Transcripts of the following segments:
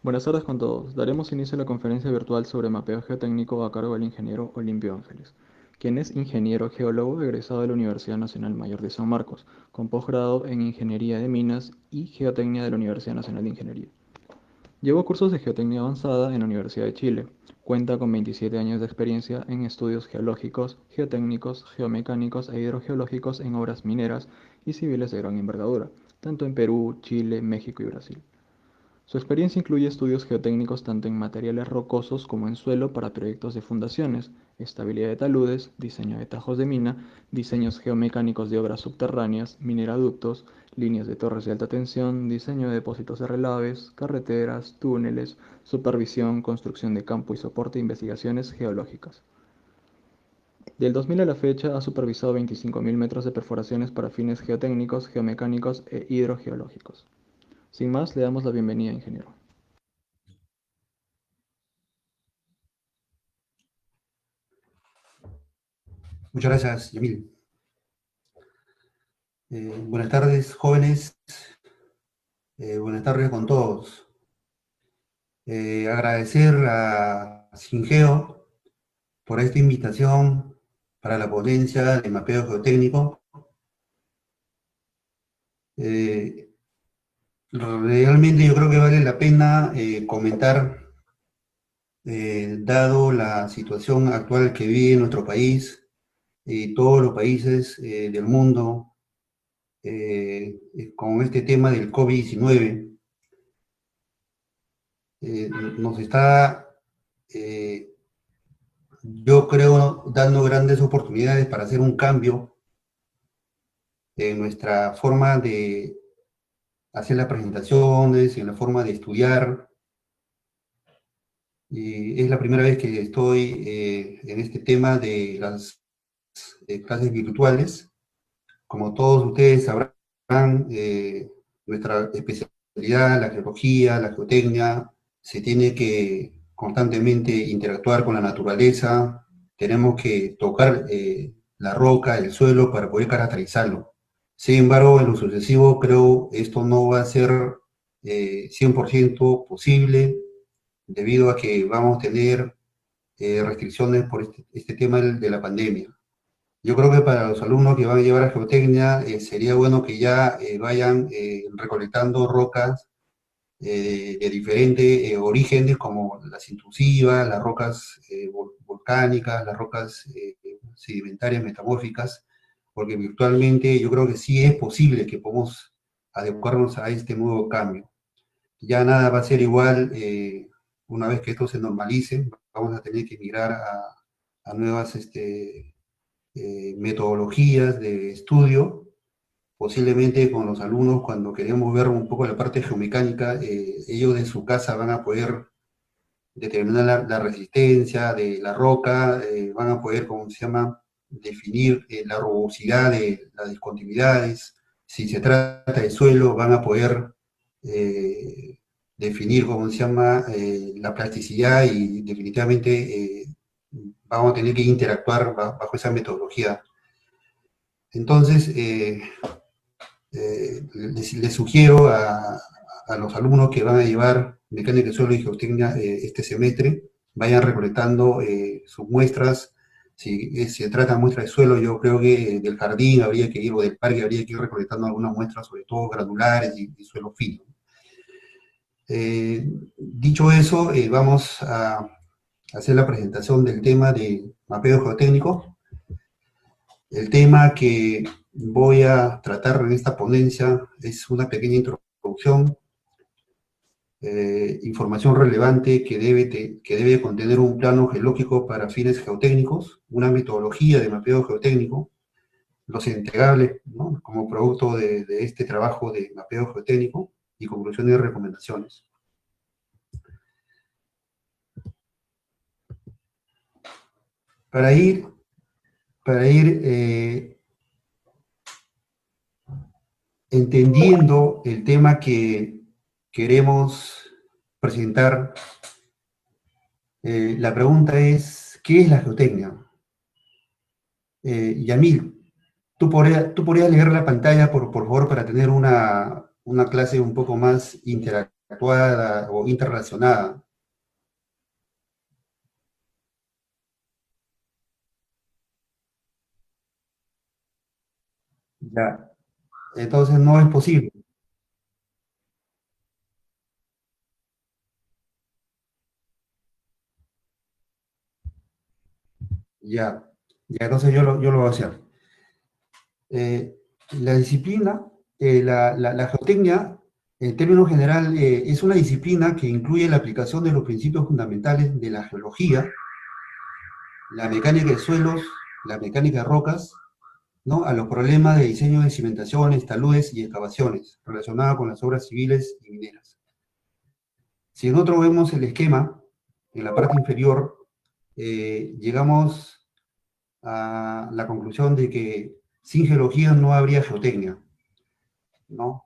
Buenas tardes con todos. Daremos inicio a la conferencia virtual sobre mapeo geotécnico a cargo del ingeniero Olimpio Ángeles, quien es ingeniero geólogo egresado de la Universidad Nacional Mayor de San Marcos, con posgrado en Ingeniería de Minas y Geotecnia de la Universidad Nacional de Ingeniería. Llevó cursos de geotecnia avanzada en la Universidad de Chile. Cuenta con 27 años de experiencia en estudios geológicos, geotécnicos, geomecánicos e hidrogeológicos en obras mineras y civiles de gran envergadura, tanto en Perú, Chile, México y Brasil. Su experiencia incluye estudios geotécnicos tanto en materiales rocosos como en suelo para proyectos de fundaciones, estabilidad de taludes, diseño de tajos de mina, diseños geomecánicos de obras subterráneas, mineraductos, líneas de torres de alta tensión, diseño de depósitos de relaves, carreteras, túneles, supervisión, construcción de campo y soporte de investigaciones geológicas. Del 2000 a la fecha ha supervisado 25.000 metros de perforaciones para fines geotécnicos, geomecánicos e hidrogeológicos. Sin más, le damos la bienvenida, ingeniero. Muchas gracias, Yamil. Buenas tardes, jóvenes. Buenas tardes con todos. Agradecer a Singeo por esta invitación para la ponencia de mapeo geotécnico. Realmente yo creo que vale la pena comentar, dado la situación actual que vive nuestro país y todos los países del mundo, con este tema del COVID-19. Nos está, yo creo, dando grandes oportunidades para hacer un cambio en nuestra forma de hacer las presentaciones, en la forma de estudiar. Es la primera vez que estoy en este tema de las clases virtuales. Como todos ustedes sabrán, nuestra especialidad, la geología, la geotecnia, se tiene que constantemente interactuar con la naturaleza, tenemos que tocar la roca, el suelo para poder caracterizarlo. Sin embargo, en lo sucesivo creo esto no va a ser 100% posible debido a que vamos a tener restricciones por este tema de la pandemia. Yo creo que para los alumnos que van a llevar a geotecnia sería bueno que ya vayan recolectando rocas de diferentes orígenes, como las intrusivas, las rocas volcánicas, las rocas sedimentarias metamórficas, porque virtualmente yo creo que sí es posible que podamos adecuarnos a este nuevo cambio. Ya nada va a ser igual una vez que esto se normalice, vamos a tener que migrar a nuevas metodologías de estudio, posiblemente con los alumnos cuando queremos ver un poco la parte geomecánica, ellos en su casa van a poder determinar la resistencia de la roca, van a poder, ¿cómo se llama?, definir la rugosidad de las discontinuidades. Si se trata de suelo, van a poder definir, ¿cómo se llama?, la plasticidad y definitivamente vamos a tener que interactuar bajo esa metodología. Entonces, les sugiero a los alumnos que van a llevar mecánica de suelo y geotecnia este semestre, vayan recolectando sus muestras. Si se trata de muestras de suelo, yo creo que del jardín habría que ir, o del parque habría que ir recolectando algunas muestras, sobre todo granulares y suelo fino. Dicho eso, vamos a hacer la presentación del tema de mapeo geotécnico. El tema que voy a tratar en esta ponencia es una pequeña introducción, información relevante que debe contener un plano geológico para fines geotécnicos, una metodología de mapeo geotécnico, los entregables, ¿no?, como producto de este trabajo de mapeo geotécnico, y conclusiones y recomendaciones. Para ir entendiendo el tema que queremos presentar, la pregunta es, ¿qué es la geotecnia? Yamil, ¿tú podrías leer la pantalla, por favor, para tener una una clase un poco más interactuada o interrelacionada. Ya, entonces no es posible. Ya, ya, entonces yo lo voy a hacer. Eh, la disciplina, la geotecnia, en términos general, es una disciplina que incluye la aplicación de los principios fundamentales de la geología, la mecánica de suelos, la mecánica de rocas, ¿no? A los problemas de diseño de cimentaciones, taludes y excavaciones relacionadas con las obras civiles y mineras. Si nosotros vemos el esquema, en la parte inferior, llegamos a la conclusión de que sin geología no habría geotecnia, ¿no?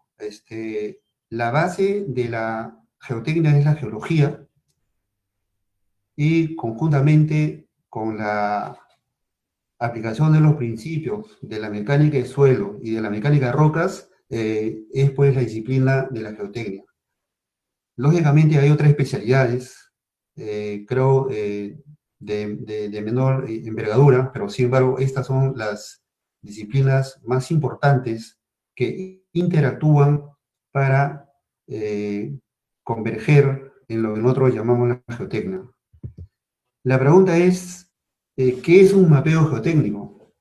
La base de la geotecnia es la geología y conjuntamente con la aplicación de los principios de la mecánica de suelo y de la mecánica de rocas, es pues la disciplina de la geotecnia. Lógicamente hay otras especialidades, creo, de menor envergadura, pero sin embargo estas son las disciplinas más importantes que interactúan para converger en lo que nosotros llamamos la geotecnia. La pregunta es, ¿qué es un mapeo geotécnico?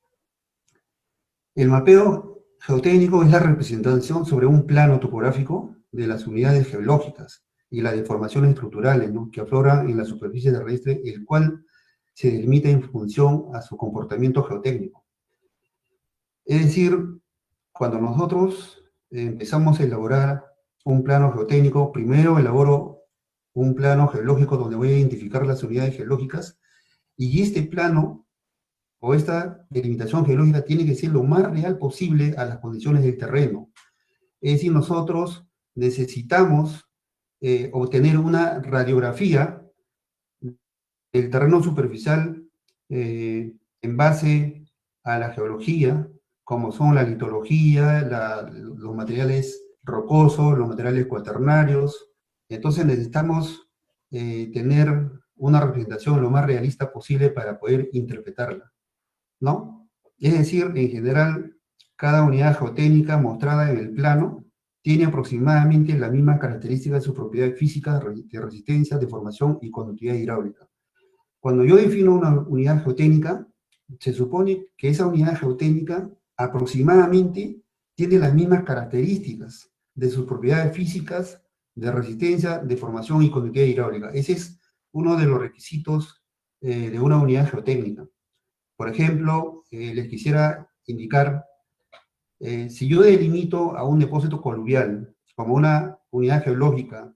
El mapeo geotécnico es la representación sobre un plano topográfico de las unidades geológicas y las deformaciones estructurales, ¿no?, que afloran en la superficie terrestre, el cual se delimita en función a su comportamiento geotécnico. Es decir, cuando nosotros empezamos a elaborar un plano geotécnico, primero elaboro un plano geológico donde voy a identificar las unidades geológicas, y este plano o esta delimitación geológica tiene que ser lo más real posible a las condiciones del terreno. Es decir, nosotros necesitamos obtener una radiografía del terreno superficial en base a la geología, como son la litología, los materiales rocosos, los materiales cuaternarios. Entonces necesitamos tener una representación lo más realista posible para poder interpretarla, ¿no? Es decir, en general, cada unidad geotécnica mostrada en el plano tiene aproximadamente las mismas características de sus propiedades físicas, de resistencia, deformación y conductividad hidráulica. Cuando yo defino una unidad geotécnica, se supone que esa unidad geotécnica aproximadamente tiene las mismas características de sus propiedades físicas, de resistencia, deformación y conductividad hidráulica. Ese es uno de los requisitos de una unidad geotécnica. Por ejemplo, les quisiera indicar, si yo delimito a un depósito coluvial como una unidad geológica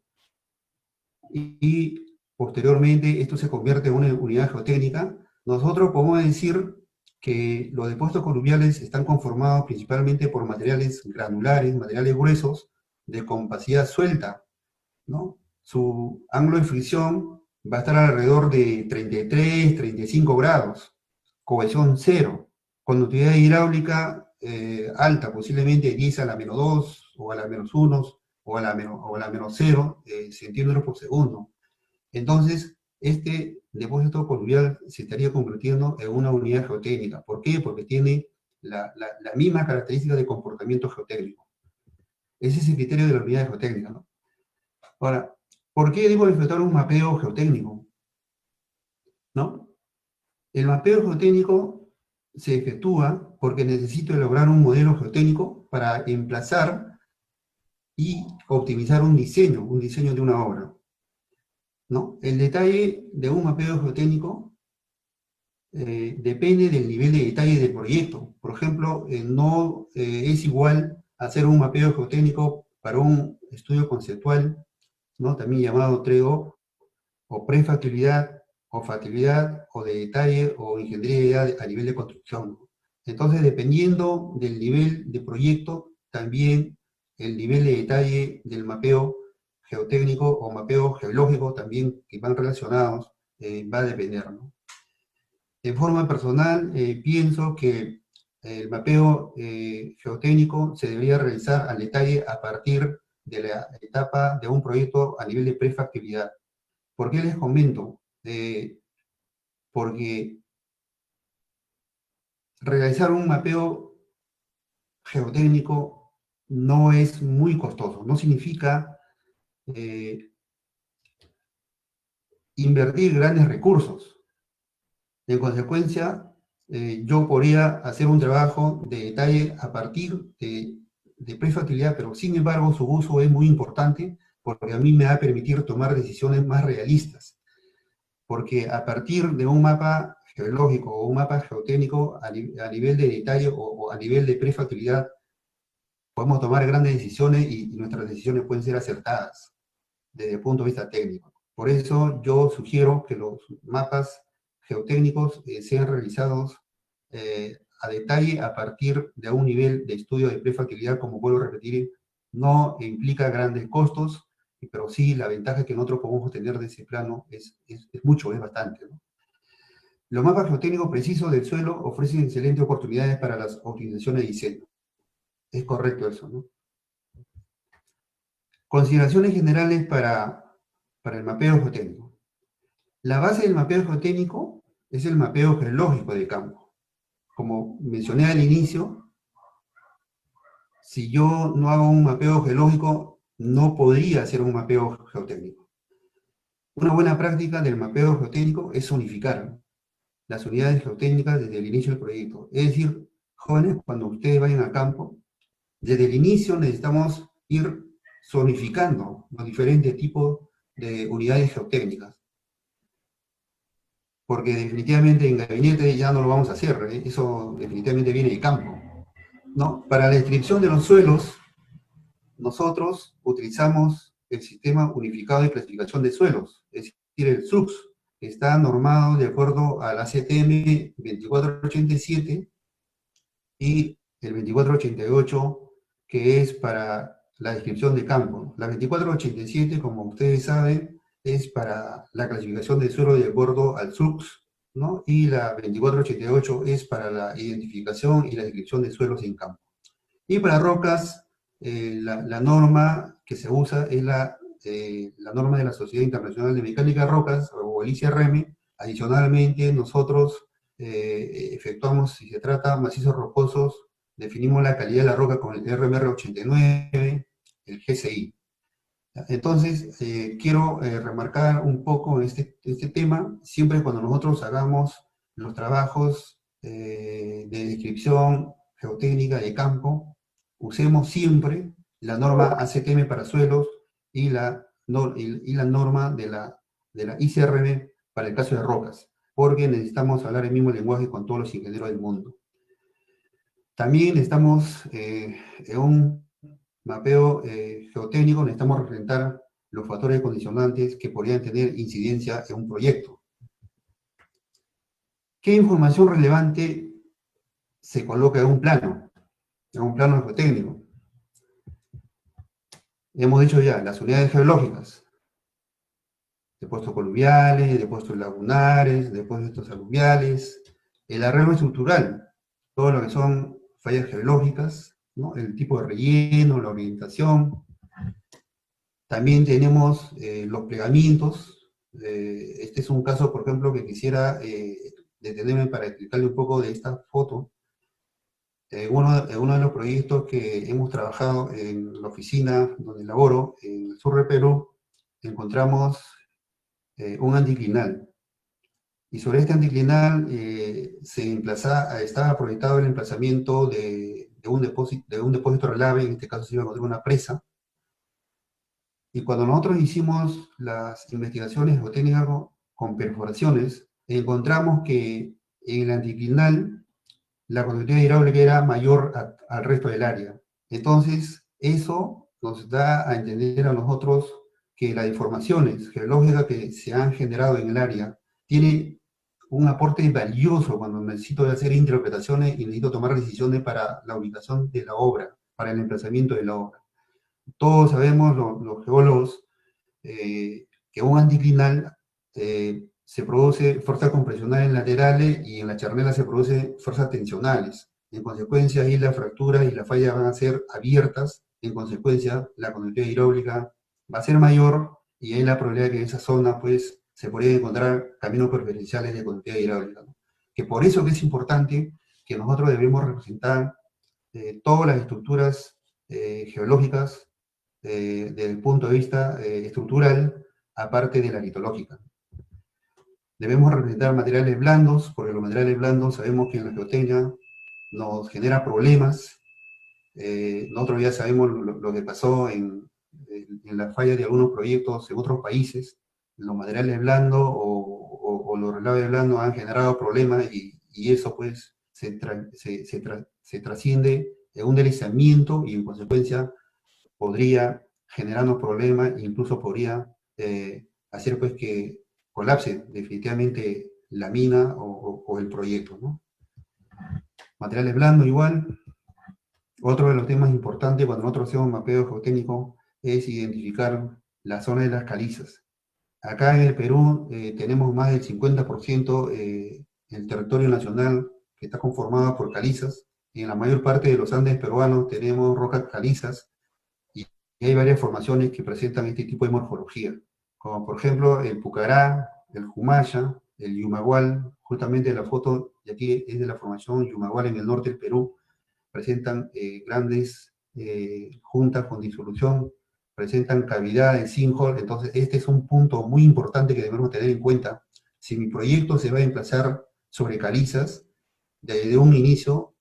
y posteriormente esto se convierte en una unidad geotécnica, nosotros podemos decir que los depósitos coluviales están conformados principalmente por materiales granulares, materiales gruesos, de compacidad suelta, ¿no? Su ángulo de fricción va a estar alrededor de 33, 35 grados, cohesión cero, conductividad hidráulica alta, posiblemente 10 a la menos 2, o a la menos 1, o a la menos 0 centímetros por segundo. Entonces, este depósito coluvial se estaría convirtiendo en una unidad geotécnica. ¿Por qué? Porque tiene la misma característica de comportamiento geotécnico. Ese es el criterio de la unidad geotécnica, ¿no? Ahora, ¿por qué debo efectuar un mapeo geotécnico? ¿No? El mapeo geotécnico se efectúa porque necesito elaborar un modelo geotécnico para emplazar y optimizar un diseño de una obra, ¿no? El detalle de un mapeo geotécnico depende del nivel de detalle del proyecto. Por ejemplo, no es igual hacer un mapeo geotécnico para un estudio conceptual, ¿no?, también llamado TREO, o prefactibilidad, o factibilidad, o de detalle, o ingeniería a nivel de construcción. Entonces, dependiendo del nivel de proyecto, también el nivel de detalle del mapeo geotécnico o mapeo geológico también, que van relacionados, va a depender, ¿no? De forma personal, pienso que el mapeo geotécnico se debería realizar al detalle a partir de la etapa de un proyecto a nivel de prefactibilidad. ¿Por qué les comento? Porque realizar un mapeo geotécnico no es muy costoso, no significa invertir grandes recursos. En consecuencia, yo podría hacer un trabajo de detalle a partir de prefactibilidad, pero sin embargo su uso es muy importante porque a mí me va a permitir tomar decisiones más realistas. Porque a partir de un mapa geológico o un mapa geotécnico a nivel de detalle o a nivel de prefactibilidad, podemos tomar grandes decisiones y nuestras decisiones pueden ser acertadas desde el punto de vista técnico. Por eso yo sugiero que los mapas geotécnicos sean realizados a detalle a partir de un nivel de estudio de prefactibilidad, como vuelvo a repetir, no implica grandes costos, pero sí la ventaja que nosotros podemos tener de ese plano es mucho, es bastante, ¿no? Los mapas geotécnicos precisos del suelo ofrecen excelentes oportunidades para las optimizaciones de diseño. Es correcto eso, ¿no? Consideraciones generales para el mapeo geotécnico. La base del mapeo geotécnico es el mapeo geológico del campo. Como mencioné al inicio, si yo no hago un mapeo geológico, no podría hacer un mapeo geotécnico. Una buena práctica del mapeo geotécnico es unificar las unidades geotécnicas desde el inicio del proyecto. Es decir, jóvenes, cuando ustedes vayan al campo, desde el inicio necesitamos ir zonificando los diferentes tipos de unidades geotécnicas. Porque definitivamente en gabinete ya no lo vamos a hacer, ¿eh? Eso definitivamente viene de campo, ¿no? Para la descripción de los suelos, nosotros utilizamos el sistema unificado de clasificación de suelos, es decir, el SUX, que está normado de acuerdo a la CTM 2487 y el 2488, que es para la descripción de campo. La 2487, como ustedes saben, es para la clasificación de suelo de acuerdo al SUX, ¿no? Y la 2488 es para la identificación y la descripción de suelos en campo. Y para rocas, la norma que se usa es la norma de la Sociedad Internacional de Mecánica de Rocas, o el ICRM. Adicionalmente, nosotros efectuamos, si se trata de macizos rocosos, definimos la calidad de la roca con el RMR 89, el GCI. Entonces, quiero remarcar un poco este tema, siempre cuando nosotros hagamos los trabajos de descripción geotécnica de campo, usemos siempre la norma ACTM para suelos y la norma de la ICRM para el caso de rocas, porque necesitamos hablar el mismo lenguaje con todos los ingenieros del mundo. También estamos en un mapeo geotécnico, necesitamos representar los factores condicionantes que podrían tener incidencia en un proyecto. ¿Qué información relevante se coloca en un plano geotécnico? Hemos dicho ya, las unidades geológicas, depósitos coluviales, depósitos lagunares, depósitos aluviales, el arreglo estructural, todo lo que son fallas geológicas, ¿no? El tipo de relleno, la orientación. También tenemos los plegamientos. Este es un caso, por ejemplo, que quisiera detenerme para explicarle un poco de esta foto. Uno de los proyectos que hemos trabajado en la oficina donde laboro, en el sur de Perú, encontramos un anticlinal. Y sobre este anticlinal estaba proyectado el emplazamiento de un depósito relave, en este caso se iba a encontrar una presa. Y cuando nosotros hicimos las investigaciones geotécnicas con perforaciones, encontramos que en el anticlinal la conductividad hidráulica era mayor al resto del área. Entonces, eso nos da a entender a nosotros que las informaciones geológicas que se han generado en el área tienen un aporte valioso cuando necesito hacer interpretaciones y necesito tomar decisiones para la ubicación de la obra, para el emplazamiento de la obra. Todos sabemos, los geólogos, que un anticlinal se produce fuerzas compresionales laterales y en la charnela se produce fuerzas tensionales. En consecuencia, ahí las fracturas y las fallas van a ser abiertas. En consecuencia, la conductividad hidráulica va a ser mayor y hay la probabilidad de que en esa zona pues, se podrían encontrar caminos preferenciales de conductividad hidráulica, ¿no? Que por eso que es importante que nosotros debemos representar todas las estructuras geológicas desde el punto de vista estructural, aparte de la litológica. Debemos representar materiales blandos, porque los materiales blandos sabemos que en la geotecnia nos genera problemas. Nosotros ya sabemos lo que pasó en la falla de algunos proyectos en otros países. Los materiales blandos o los relaves blandos han generado problemas y eso pues se trasciende en un deslizamiento y en consecuencia podría generarnos problemas e incluso podría hacer pues que colapse definitivamente la mina o el proyecto, ¿no? Materiales blandos igual. Otro de los temas importantes cuando nosotros hacemos mapeo geotécnico es identificar la zona de las calizas. Acá en el Perú tenemos más del 50% del territorio nacional que está conformado por calizas, y en la mayor parte de los Andes peruanos tenemos rocas calizas, y hay varias formaciones que presentan este tipo de morfología, como por ejemplo el Pucará, el Jumaya, el Yumagual. Justamente la foto de aquí es de la formación Yumagual en el norte del Perú. Presentan grandes juntas con disolución, presentan cavidad en sinkhole. Entonces este es un punto muy importante que debemos tener en cuenta. Si mi proyecto se va a emplazar sobre calizas, desde un inicio,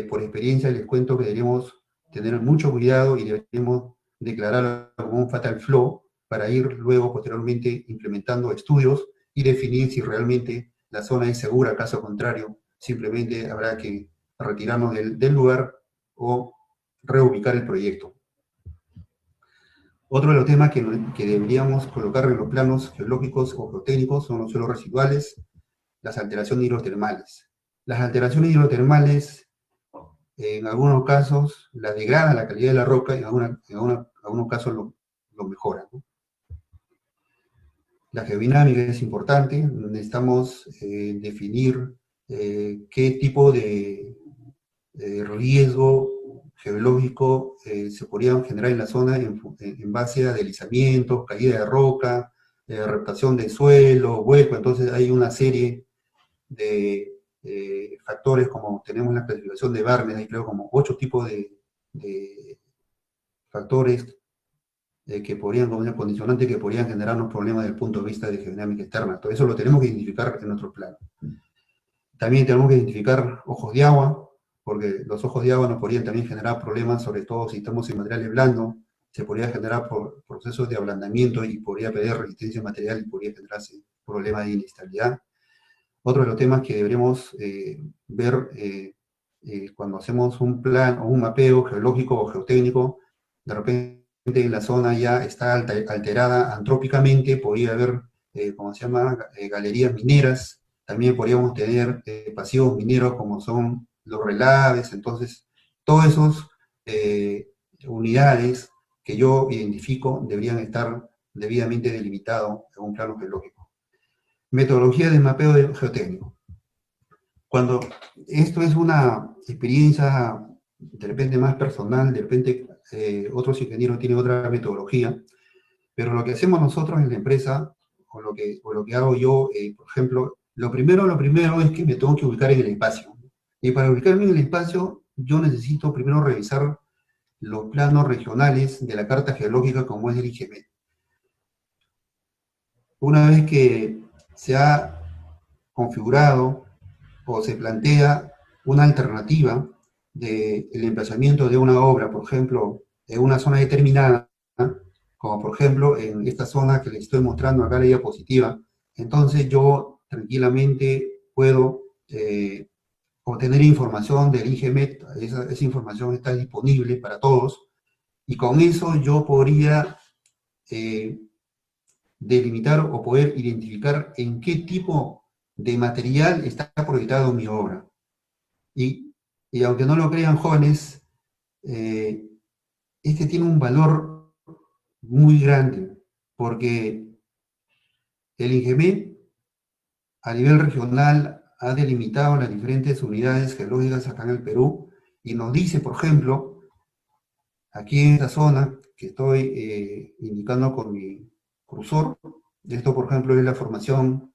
por experiencia les cuento que deberíamos tener mucho cuidado y deberíamos declararlo como un fatal flow para ir luego posteriormente implementando estudios y definir si realmente la zona es segura. Caso contrario, simplemente habrá que retirarnos del lugar o reubicar el proyecto. Otro de los temas que deberíamos colocar en los planos geológicos o geotécnicos son los suelos residuales, las alteraciones hidrotermales. Las alteraciones hidrotermales, en algunos casos, la degradan la calidad de la roca, y en algunos casos lo mejoran, ¿no? La geodinámica es importante. Necesitamos definir qué tipo de riesgo geológico se podrían generar en la zona en base a deslizamientos, caída de roca, reptación de suelo, hueco. Entonces hay una serie de factores, como tenemos la clasificación de Barnes, hay creo como 8 tipos de factores que podrían, como una condicionante, que podrían generarnos problemas desde el punto de vista de geodinámica externa. Todo eso lo tenemos que identificar en nuestro plano. También tenemos que identificar ojos de agua, porque los ojos de agua nos podrían también generar problemas, sobre todo si estamos en materiales blandos. Se podría generar procesos de ablandamiento y podría perder resistencia material y podría generarse problemas de inestabilidad. Otro de los temas que deberíamos ver cuando hacemos un plan o un mapeo geológico o geotécnico, de repente la zona ya está alterada antrópicamente, podría haber, como se llama, galerías mineras. También podríamos tener pasivos mineros como son los relaves. Entonces, todas esas unidades que yo identifico deberían estar debidamente delimitados en un plano geológico. Metodología de mapeo geotécnico. Cuando esto es una experiencia de repente más personal, de repente otros ingenieros tienen otra metodología, pero lo que hacemos nosotros en la empresa, o lo que hago yo, por ejemplo, lo primero es que me tengo que ubicar en el espacio. Y para ubicarme en el espacio, yo necesito primero revisar los planos regionales de la carta geológica como es el IGM. Una vez que se ha configurado o se plantea una alternativa del emplazamiento de una obra, por ejemplo, en una zona determinada, como por ejemplo en esta zona que les estoy mostrando acá en la diapositiva, entonces yo tranquilamente puedo obtener información del IGMET. Esa información está disponible para todos, y con eso yo podría delimitar o poder identificar en qué tipo de material está proyectado mi obra. Y aunque no lo crean jóvenes, este tiene un valor muy grande, porque el INGEMET a nivel regional, ha delimitado las diferentes unidades geológicas acá en el Perú y nos dice, por ejemplo, aquí en esta zona que estoy indicando con mi cursor, esto por ejemplo es la formación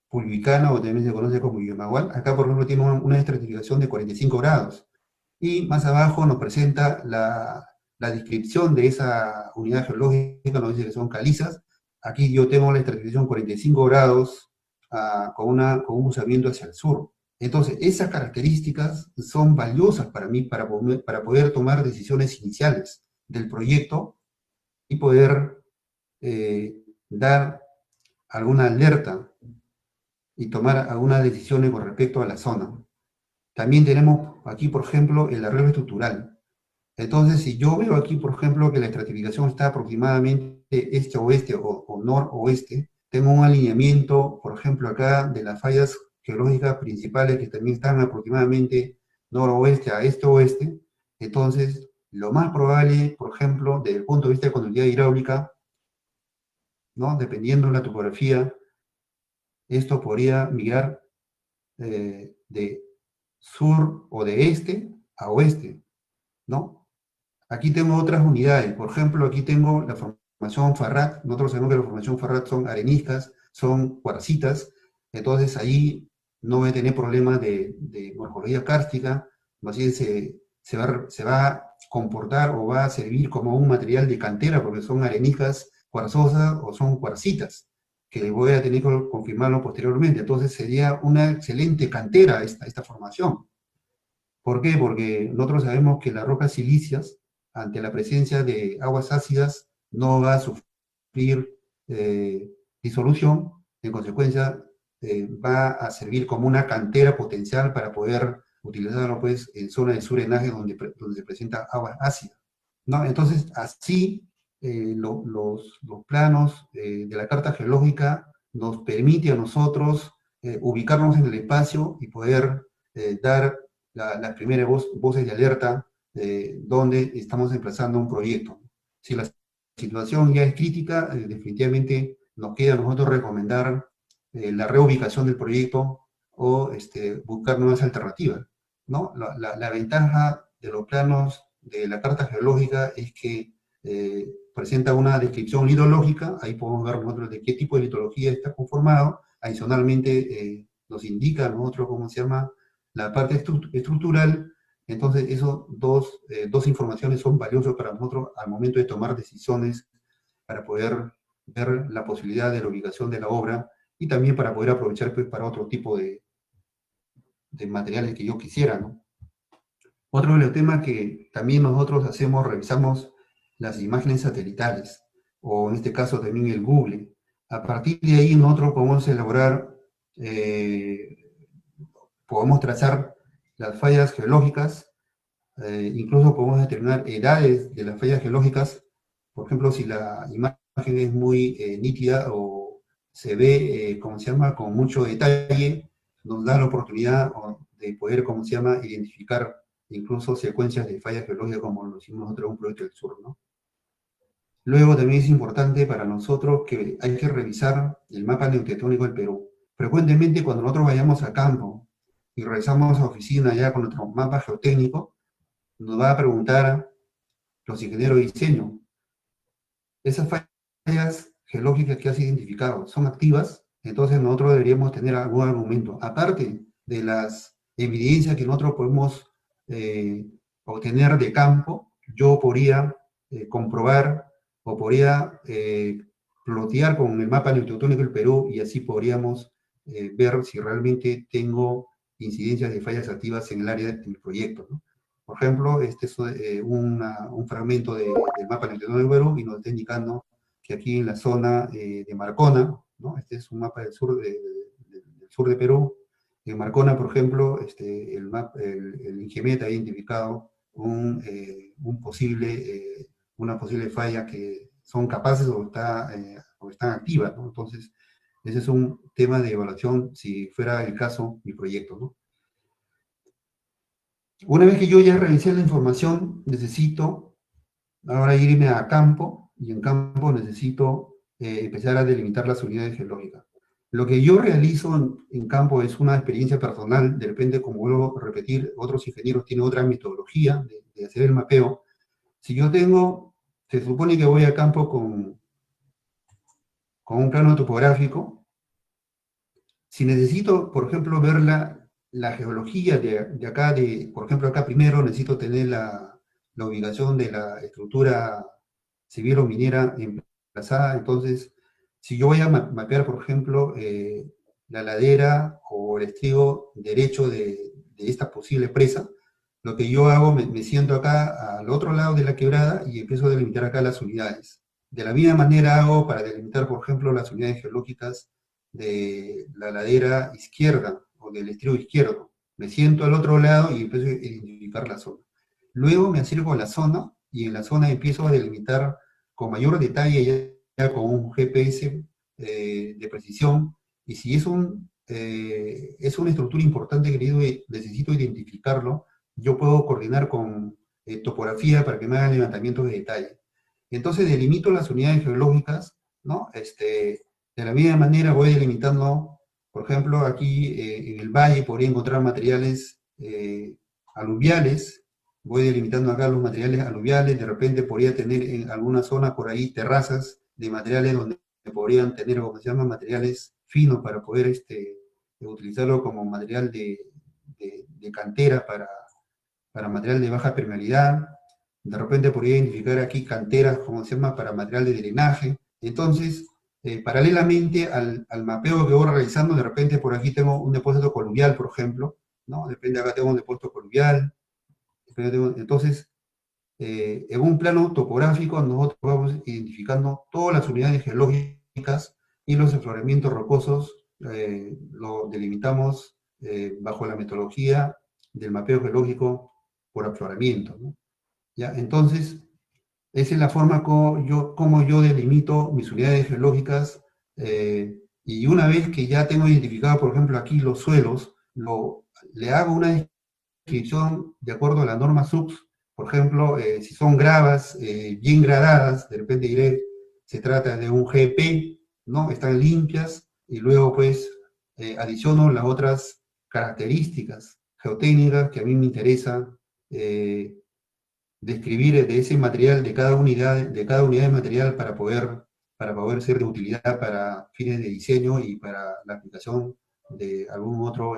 pulvicana o también se conoce como Yemagual. Acá por ejemplo tiene una estratificación de 45 grados. Y más abajo nos presenta la descripción de esa unidad geológica, nos dice que son calizas. Aquí yo tengo la estratificación 45 grados con un usamiento hacia el sur. Entonces, esas características son valiosas para mí para poder tomar decisiones iniciales del proyecto y poder dar alguna alerta y tomar algunas decisiones con respecto a la zona. También tenemos aquí, por ejemplo, el arreglo estructural. Entonces, si yo veo aquí, por ejemplo, que la estratificación está aproximadamente este-oeste o noroeste, tengo un alineamiento, por ejemplo, acá de las fallas geológicas principales que también están aproximadamente noroeste a este-oeste. Entonces, lo más probable, por ejemplo, desde el punto de vista de continuidad hidráulica, ¿no? Dependiendo de la topografía, esto podría migrar de sur o de este a oeste, ¿no? Aquí tengo otras unidades, por ejemplo, aquí tengo la formación Farrat, nosotros sabemos que la formación Farrat son areniscas, son cuarcitas, entonces ahí no voy a tener problemas de morfología kárstica, más bien se va a comportar o va a servir como un material de cantera, porque son areniscas cuarzosas o son cuarcitas, que voy a tener que confirmarlo posteriormente, entonces sería una excelente cantera esta formación. ¿Por qué? Porque nosotros sabemos que las rocas silíceas, ante la presencia de aguas ácidas, no va a sufrir disolución, en consecuencia va a servir como una cantera potencial para poder utilizarlo pues, en zonas de surenaje donde se presenta agua ácida, ¿no? Entonces, así los planos de la carta geológica nos permite a nosotros ubicarnos en el espacio y poder dar las primeras voces de alerta donde estamos emplazando un proyecto. Si la situación ya es crítica, definitivamente nos queda a nosotros recomendar la reubicación del proyecto o buscar nuevas alternativas, ¿no? La ventaja de los planos de la carta geológica es que presenta una descripción litológica, ahí podemos ver nosotros de qué tipo de litología está conformado, adicionalmente nos indica a nosotros cómo se llama la parte estructural, entonces esas dos informaciones son valiosas para nosotros al momento de tomar decisiones para poder ver la posibilidad de la ubicación de la obra y también para poder aprovechar pues, para otro tipo de materiales que yo quisiera, ¿no? Otro de los temas que también nosotros hacemos, revisamos las imágenes satelitales, o en este caso también el Google. A partir de ahí nosotros podemos elaborar, podemos trazar las fallas geológicas, incluso podemos determinar edades de las fallas geológicas, por ejemplo, si la imagen es muy nítida o se ve, como se llama, con mucho detalle, nos da la oportunidad de poder, como se llama, identificar incluso secuencias de fallas geológicas como lo hicimos nosotros en un proyecto del sur, ¿no? Luego también es importante para nosotros que hay que revisar el mapa neotectónico del Perú. Frecuentemente cuando nosotros vayamos a campo y regresamos a oficina ya con nuestro mapa geotécnico, nos va a preguntar los ingenieros de diseño, esas fallas geológicas que has identificado, ¿son activas? Entonces nosotros deberíamos tener algún argumento. Aparte de las evidencias que nosotros podemos obtener de campo, yo podría comprobar o podría plotear con el mapa neotectónico del Perú y así podríamos ver si realmente tengo incidencias de fallas activas en el área del proyecto, ¿no? Por ejemplo, este es un fragmento del mapa neotectónico del Perú y nos está indicando que aquí en la zona de Marcona, ¿no? Este es un mapa del sur de Perú. En Marcona, por ejemplo, el INGEMET ha identificado una posible falla que son capaces o están activas, ¿no? Entonces, ese es un tema de evaluación, si fuera el caso, mi proyecto, ¿no? Una vez que yo ya revisé la información, necesito ahora irme a campo, y en campo necesito empezar a delimitar las unidades geológicas. Lo que yo realizo en campo es una experiencia personal, de repente, como vuelvo a repetir, otros ingenieros tienen otra metodología de hacer el mapeo. Si yo tengo, se supone que voy a campo con un plano topográfico, si necesito, por ejemplo, ver la geología de acá, por ejemplo, acá primero necesito tener la ubicación de la estructura civil o minera emplazada. Entonces, si yo voy a mapear, por ejemplo, la ladera o el estribo derecho de esta posible presa, lo que yo hago, me siento acá al otro lado de la quebrada y empiezo a delimitar acá las unidades. De la misma manera hago para delimitar, por ejemplo, las unidades geológicas de la ladera izquierda o del estribo izquierdo. Me siento al otro lado y empiezo a identificar la zona. Luego me acerco a la zona y en la zona empiezo a delimitar con mayor detalle ya con un GPS de precisión. Y si es una estructura importante que necesito identificarlo, yo puedo coordinar con topografía para que me hagan levantamientos de detalle. Entonces delimito las unidades geológicas, ¿no? De la misma manera voy delimitando, por ejemplo, aquí en el valle podría encontrar materiales aluviales, voy delimitando acá los materiales aluviales, de repente podría tener en alguna zona por ahí terrazas de materiales donde podrían tener, como se llama, materiales finos para poder utilizarlo como material de cantera para material de baja permeabilidad. De repente podría identificar aquí canteras, como se llama, para material de drenaje. Entonces, paralelamente al mapeo que voy realizando, de repente por aquí tengo un depósito coluvial, por ejemplo, ¿no? Depende, acá tengo un depósito coluvial. Entonces, en un plano topográfico, nosotros vamos identificando todas las unidades geológicas y los afloramientos rocosos lo delimitamos bajo la metodología del mapeo geológico por afloramiento, ¿no? ¿Ya? Entonces, esa es la forma como yo delimito mis unidades geológicas y una vez que ya tengo identificado, por ejemplo, aquí los suelos, le hago una descripción de acuerdo a la norma SUBS. Por ejemplo, si son gravas bien gradadas, de repente diré, se trata de un GP, ¿no? Están limpias, y luego pues adiciono las otras características geotécnicas que a mí me interesa describir de ese material, de cada unidad de material para poder ser de utilidad para fines de diseño y para la aplicación de algún otro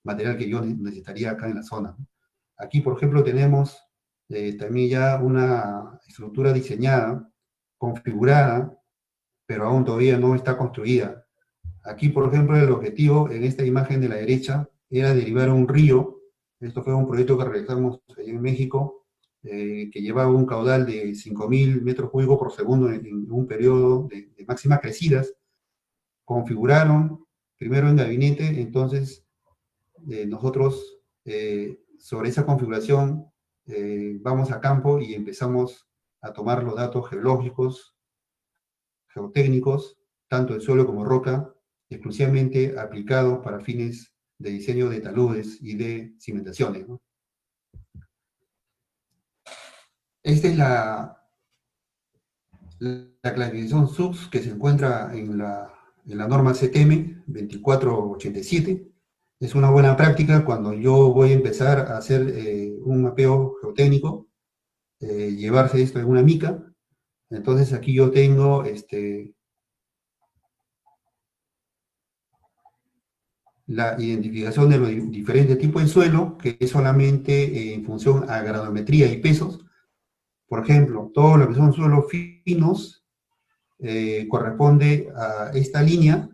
material que yo necesitaría acá en la zona. Aquí, por ejemplo, tenemos también ya una estructura diseñada, configurada, pero aún todavía no está construida. Aquí, por ejemplo, el objetivo en esta imagen de la derecha era derivar un río. Esto fue un proyecto que realizamos en México, que llevaba un caudal de 5.000 metros cúbicos por segundo en un periodo de máximas crecidas. Configuraron primero en gabinete, entonces nosotros sobre esa configuración vamos a campo y empezamos a tomar los datos geológicos, geotécnicos, tanto de suelo como roca, exclusivamente aplicados para fines de diseño de taludes y de cimentaciones, ¿no? Esta es la clasificación SUBS que se encuentra en la norma CTM 2487. Es una buena práctica cuando yo voy a empezar a hacer un mapeo geotécnico, llevarse esto en una mica. Entonces aquí yo tengo la identificación de los diferentes tipos de suelo, que es solamente en función a gradometría y pesos. Por ejemplo, todo lo que son suelos finos corresponde a esta línea.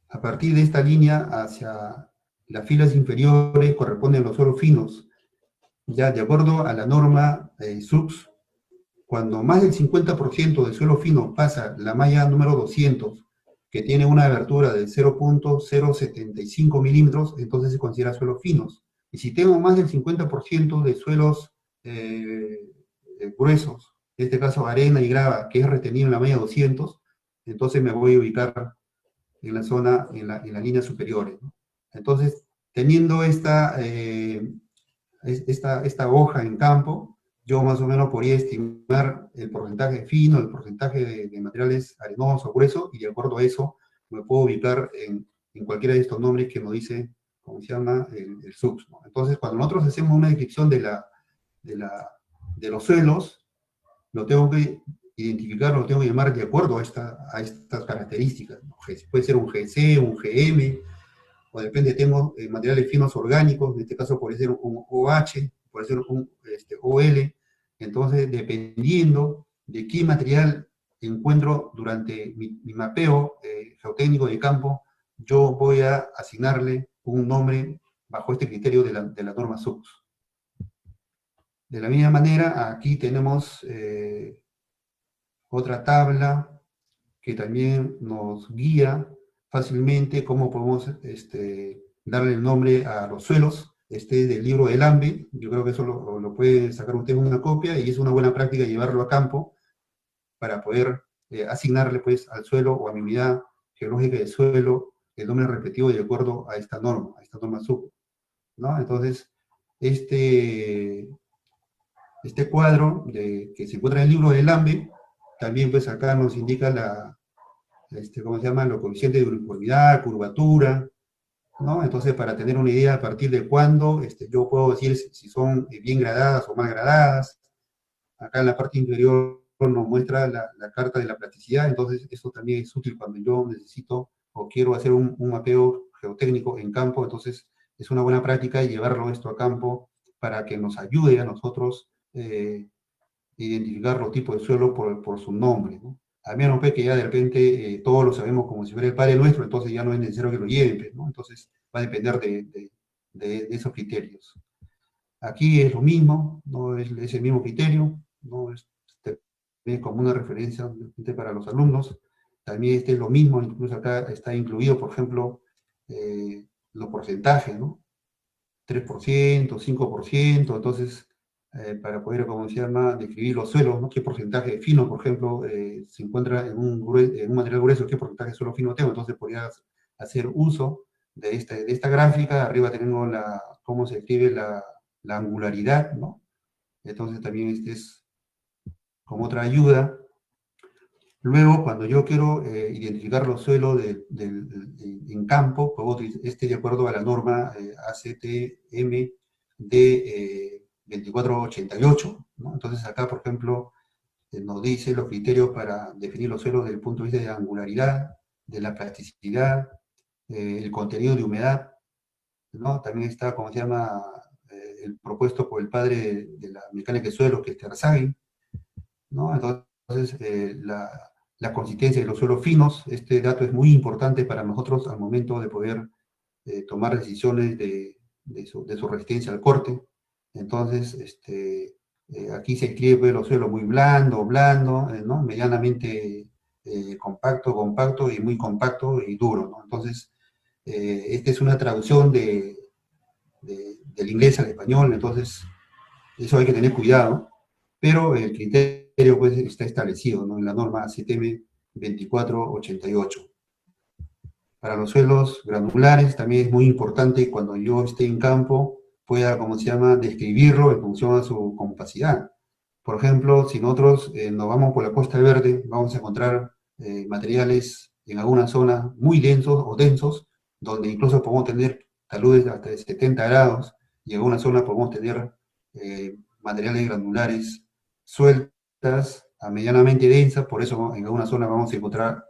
A partir de esta línea hacia las filas inferiores corresponden los suelos finos. Ya de acuerdo a la norma SUBS, cuando más del 50% del suelo fino pasa la malla número 200, que tiene una abertura de 0.075 milímetros, entonces se considera suelos finos. Y si tengo más del 50% de suelos gruesos, en este caso arena y grava, que es retenido en la malla 200, entonces me voy a ubicar en la zona, en las líneas superiores, ¿no? Entonces, teniendo esta hoja en campo, yo más o menos podría estimar el porcentaje fino, el porcentaje de materiales arenosos o gruesos, y de acuerdo a eso me puedo ubicar en cualquiera de estos nombres que nos dice, ¿cómo se llama? El SUBS, ¿no? Entonces, cuando nosotros hacemos una descripción de, la, de los suelos, lo tengo que identificar, lo tengo que llamar de acuerdo a estas características, ¿no? Puede ser un GC, un GM, o depende, tengo materiales finos orgánicos, en este caso puede ser un OH, puede ser un OL, entonces dependiendo de qué material encuentro durante mi mapeo geotécnico de campo, yo voy a asignarle un nombre bajo este criterio de la norma SUBS. De la misma manera, aquí tenemos otra tabla que también nos guía fácilmente cómo podemos darle el nombre a los suelos, del libro del AMBE. Yo creo que eso lo puede sacar usted una copia, y es una buena práctica llevarlo a campo para poder asignarle pues al suelo o a mi unidad geológica del suelo el nombre respectivo de acuerdo a esta norma SUB, ¿no? Entonces, este cuadro que se encuentra en el libro del AMBE, también pues acá nos indica ¿cómo se llama? Los coeficientes de uniformidad, curvatura, ¿no? Entonces, para tener una idea a partir de cuándo, yo puedo decir si son bien gradadas o mal gradadas. Acá en la parte inferior nos muestra la carta de la plasticidad, entonces eso también es útil cuando yo necesito o quiero hacer un mapeo geotécnico en campo. Entonces es una buena práctica llevarlo esto a campo para que nos ayude a nosotros identificar los tipos de suelo por su nombre, ¿no? A menos pues, que ya de repente todos lo sabemos como si fuera el Padre Nuestro, entonces ya no es necesario que lo lleven, pues, ¿no? Entonces va a depender de esos criterios. Aquí es lo mismo, no es el mismo criterio, no es como una referencia para los alumnos. También es lo mismo, incluso acá está incluido, por ejemplo, los porcentajes, ¿no? 3%, 5%, entonces, para poder, como se llama, describir los suelos, ¿no? ¿Qué porcentaje de fino, por ejemplo, se encuentra en un material grueso? ¿Qué porcentaje de suelo fino tengo? Entonces podría hacer uso de esta gráfica. Arriba tenemos cómo se escribe la angularidad, ¿no? Entonces también este es como otra ayuda. Luego, cuando yo quiero identificar los suelos en campo, puedo utilizar de acuerdo a la norma ACTM de 2488, ¿no? Entonces acá, por ejemplo, nos dice los criterios para definir los suelos desde el punto de vista de la angularidad, de la plasticidad, el contenido de humedad, ¿no? También está, como se llama, el propuesto por el padre de la mecánica de suelos, que es Terzaghi, ¿no? Entonces, la consistencia de los suelos finos, este dato es muy importante para nosotros al momento de poder tomar decisiones de su resistencia al corte. Entonces, aquí se escribe pues, los suelos muy blando, ¿no? Medianamente compacto y muy compacto y duro, ¿no? Entonces, esta es una traducción del inglés al español, entonces eso hay que tener cuidado, pero el criterio pues, está establecido, ¿no? En la norma ACTM 2488. Para los suelos granulares también es muy importante cuando yo esté en campo pueda, como se llama, describirlo en función a su compacidad. Por ejemplo, si nosotros nos vamos por la Costa Verde, vamos a encontrar materiales en algunas zonas muy densos o densos, donde incluso podemos tener taludes hasta de 70 grados, y en algunas zonas podemos tener materiales granulares sueltas a medianamente densas. Por eso, ¿no? En algunas zonas vamos a encontrar,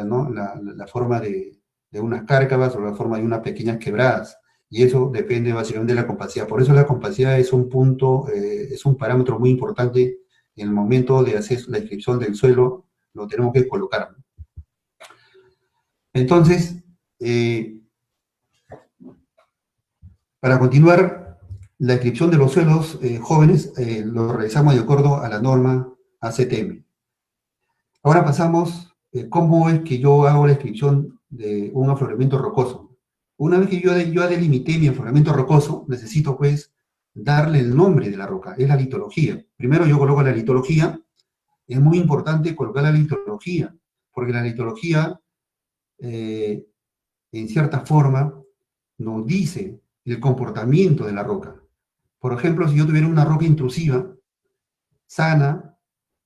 ¿no? la forma de unas cárcavas o la forma de unas pequeñas quebradas, y eso depende básicamente de la compacidad. Por eso la compacidad es un punto, es un parámetro muy importante en el momento de hacer la descripción del suelo, lo tenemos que colocar. Entonces, para continuar, la descripción de los suelos jóvenes lo realizamos de acuerdo a la norma ACTM. Ahora pasamos, ¿cómo es que yo hago la descripción de un afloramiento rocoso? Una vez que yo delimité mi afloramiento rocoso, necesito pues darle el nombre de la roca, es la litología. Primero yo coloco la litología. Es muy importante colocar la litología, porque la litología, en cierta forma, nos dice el comportamiento de la roca. Por ejemplo, si yo tuviera una roca intrusiva, sana,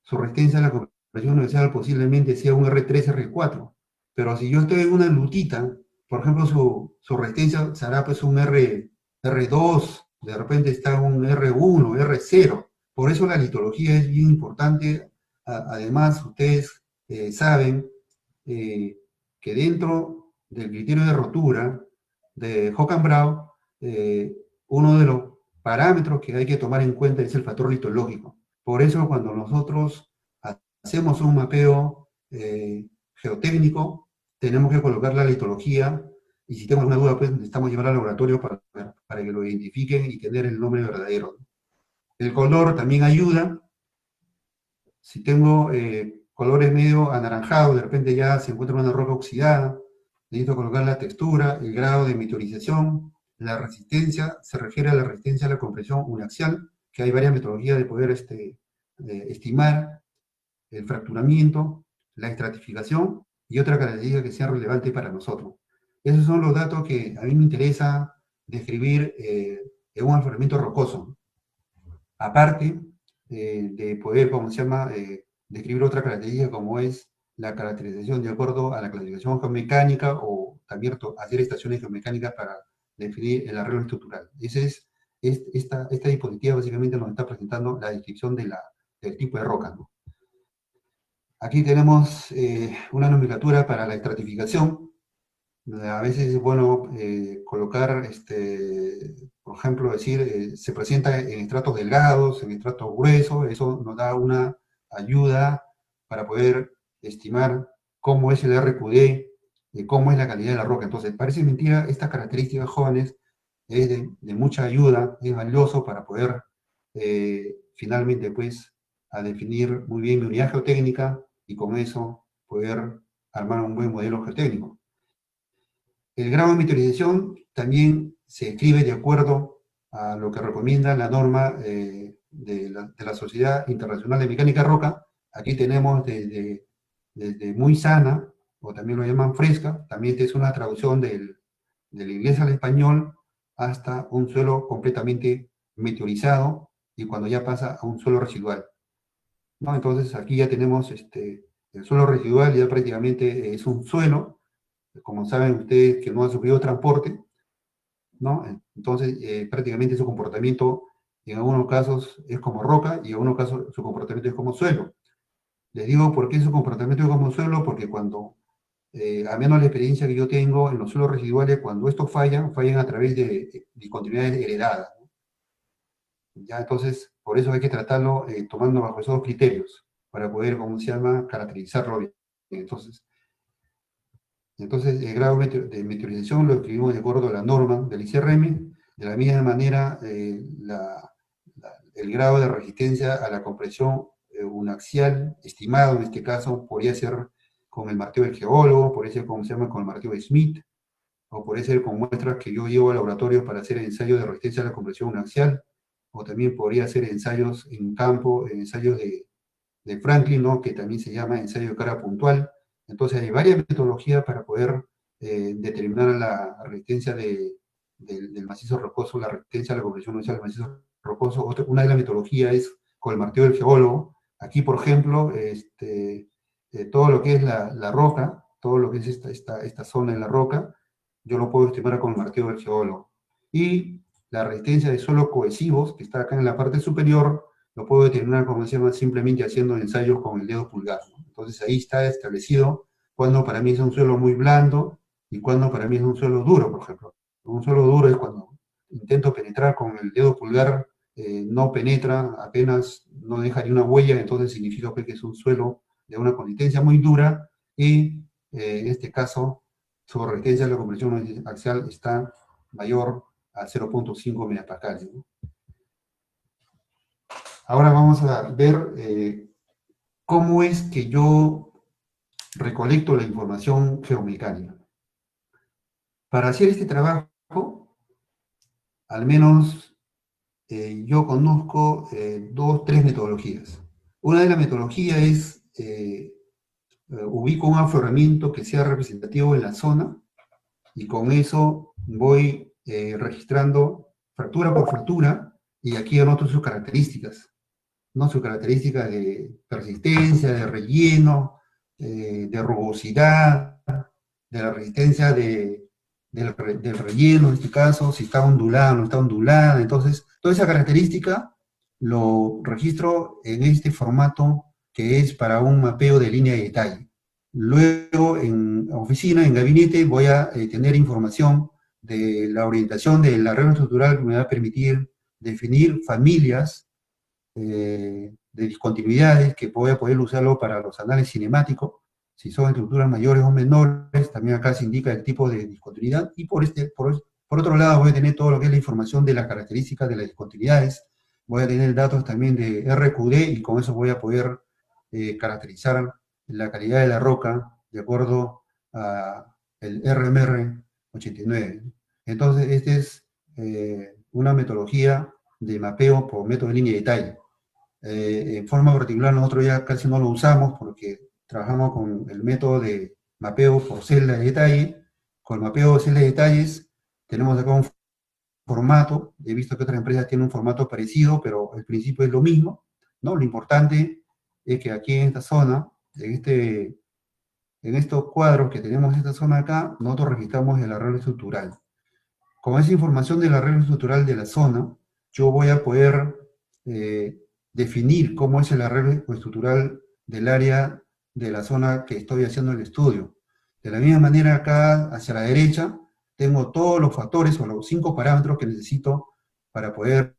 su resistencia a la compresión universal posiblemente sea un R3, R4. Pero si yo estoy en una lutita, por ejemplo, su resistencia será pues un R2, de repente está un R1, R0. Por eso la litología es bien importante. Además, ustedes saben que dentro del criterio de rotura de Hock-and-Brown, uno de los parámetros que hay que tomar en cuenta es el factor litológico. Por eso cuando nosotros hacemos un mapeo geotécnico, tenemos que colocar la litología y si tenemos una duda, pues necesitamos llevar al laboratorio para que lo identifiquen y tener el nombre verdadero. El color también ayuda. Si tengo colores medio anaranjados, de repente ya se encuentra una roca oxidada, necesito colocar la textura, el grado de meteorización, la resistencia, se refiere a la resistencia a la compresión uniaxial, que hay varias metodologías de poder estimar el fracturamiento, la estratificación y otra característica que sea relevante para nosotros. Esos son los datos que a mí me interesa describir en un afloramiento rocoso. Aparte de poder, ¿cómo se llama?, describir otra característica como es la caracterización de acuerdo a la clasificación geomecánica o también hacer estaciones geomecánicas para definir el arreglo estructural. Esta diapositiva básicamente nos está presentando la descripción del tipo de roca, ¿no? Aquí tenemos una nomenclatura para la estratificación. A veces es bueno colocar, por ejemplo, decir, se presenta en estratos delgados, en estratos gruesos, eso nos da una ayuda para poder estimar cómo es el RQD, cómo es la calidad de la roca. Entonces, parece mentira, estas características jóvenes es de mucha ayuda, es valioso para poder finalmente, pues, a definir muy bien mi unidad geotécnica y con eso poder armar un buen modelo geotécnico. El grado de meteorización también se escribe de acuerdo a lo que recomienda la norma de la Sociedad Internacional de Mecánica Roca. Aquí tenemos desde muy sana, o también lo llaman fresca, también es una traducción del inglés al español, hasta un suelo completamente meteorizado, y cuando ya pasa a un suelo residual, ¿no? Entonces aquí ya tenemos el suelo residual, ya prácticamente es un suelo, como saben ustedes que no ha sufrido transporte, ¿no? Entonces, prácticamente su comportamiento en algunos casos es como roca y en algunos casos su comportamiento es como suelo. Les digo por qué su comportamiento es como suelo, porque cuando, a menos la experiencia que yo tengo en los suelos residuales, cuando estos fallan, fallan a través de discontinuidades heredadas, ¿no? Ya, entonces, por eso hay que tratarlo tomando bajo esos criterios, para poder, ¿cómo se llama?, caracterizarlo bien. Entonces, el grado de meteorización lo escribimos de acuerdo a la norma del ICRM. De la misma manera, el grado de resistencia a la compresión unaxial, estimado en este caso, podría ser con el martillo del geólogo, podría ser como se llama con el martillo de Smith, o podría ser con muestras que yo llevo al laboratorio para hacer ensayos de resistencia a la compresión unaxial, o también podría hacer ensayos en campo, ensayos de Franklin, ¿no?, que también se llama ensayo de carga puntual. Entonces hay varias metodologías para poder determinar la resistencia del macizo rocoso, la resistencia a la compresión inicial del macizo rocoso. Una de las metodologías es con el martillo del geólogo. Aquí, por ejemplo, todo lo que es la roca, todo lo que es esta zona de la roca, yo lo puedo estimar con el martillo del geólogo. Y la resistencia de suelos cohesivos, que está acá en la parte superior, lo puedo determinar, como se llama, simplemente haciendo ensayos con el dedo pulgar, ¿no? Entonces ahí está establecido cuando para mí es un suelo muy blando y cuando para mí es un suelo duro, por ejemplo. Un suelo duro es cuando intento penetrar con el dedo pulgar, no penetra, apenas no deja ni una huella, entonces significa que es un suelo de una consistencia muy dura y en este caso su resistencia a la compresión axial está mayor a 0.5 megapascales, ¿no? Ahora vamos a ver cómo es que yo recolecto la información geomecánica. Para hacer este trabajo, al menos yo conozco tres metodologías. Una de las metodologías es ubico un afloramiento que sea representativo en la zona y con eso voy registrando fractura por fractura y aquí anoto sus características. ¿no? Sus características de persistencia, de relleno, de rugosidad, de la resistencia del relleno, en este caso, si está ondulada o no está ondulada. Entonces, toda esa característica lo registro en este formato que es para un mapeo de línea de detalle. Luego, en oficina, en gabinete, voy a tener información de la orientación del arreglo estructural que me va a permitir definir familias de discontinuidades que voy a poder usarlo para los análisis cinemáticos, si son estructuras mayores o menores, también acá se indica el tipo de discontinuidad, y por otro lado voy a tener todo lo que es la información de las características de las discontinuidades, voy a tener datos también de RQD, y con eso voy a poder caracterizar la calidad de la roca de acuerdo a el RMR 89. Entonces, esta es una metodología de mapeo por método de línea de detalle. En forma particular nosotros ya casi no lo usamos porque trabajamos con el método de mapeo por celda de detalle. Con el mapeo de celda de detalles tenemos acá un formato, he visto que otras empresas tienen un formato parecido, pero el principio es lo mismo, ¿no? Lo importante es que aquí en esta zona, en estos cuadros que tenemos en esta zona acá, nosotros registramos el arreglo estructural. Con esa información del arreglo estructural de la zona, yo voy a poder definir cómo es el arreglo estructural del área de la zona que estoy haciendo el estudio. De la misma manera, acá hacia la derecha, tengo todos los factores o los 5 parámetros que necesito para poder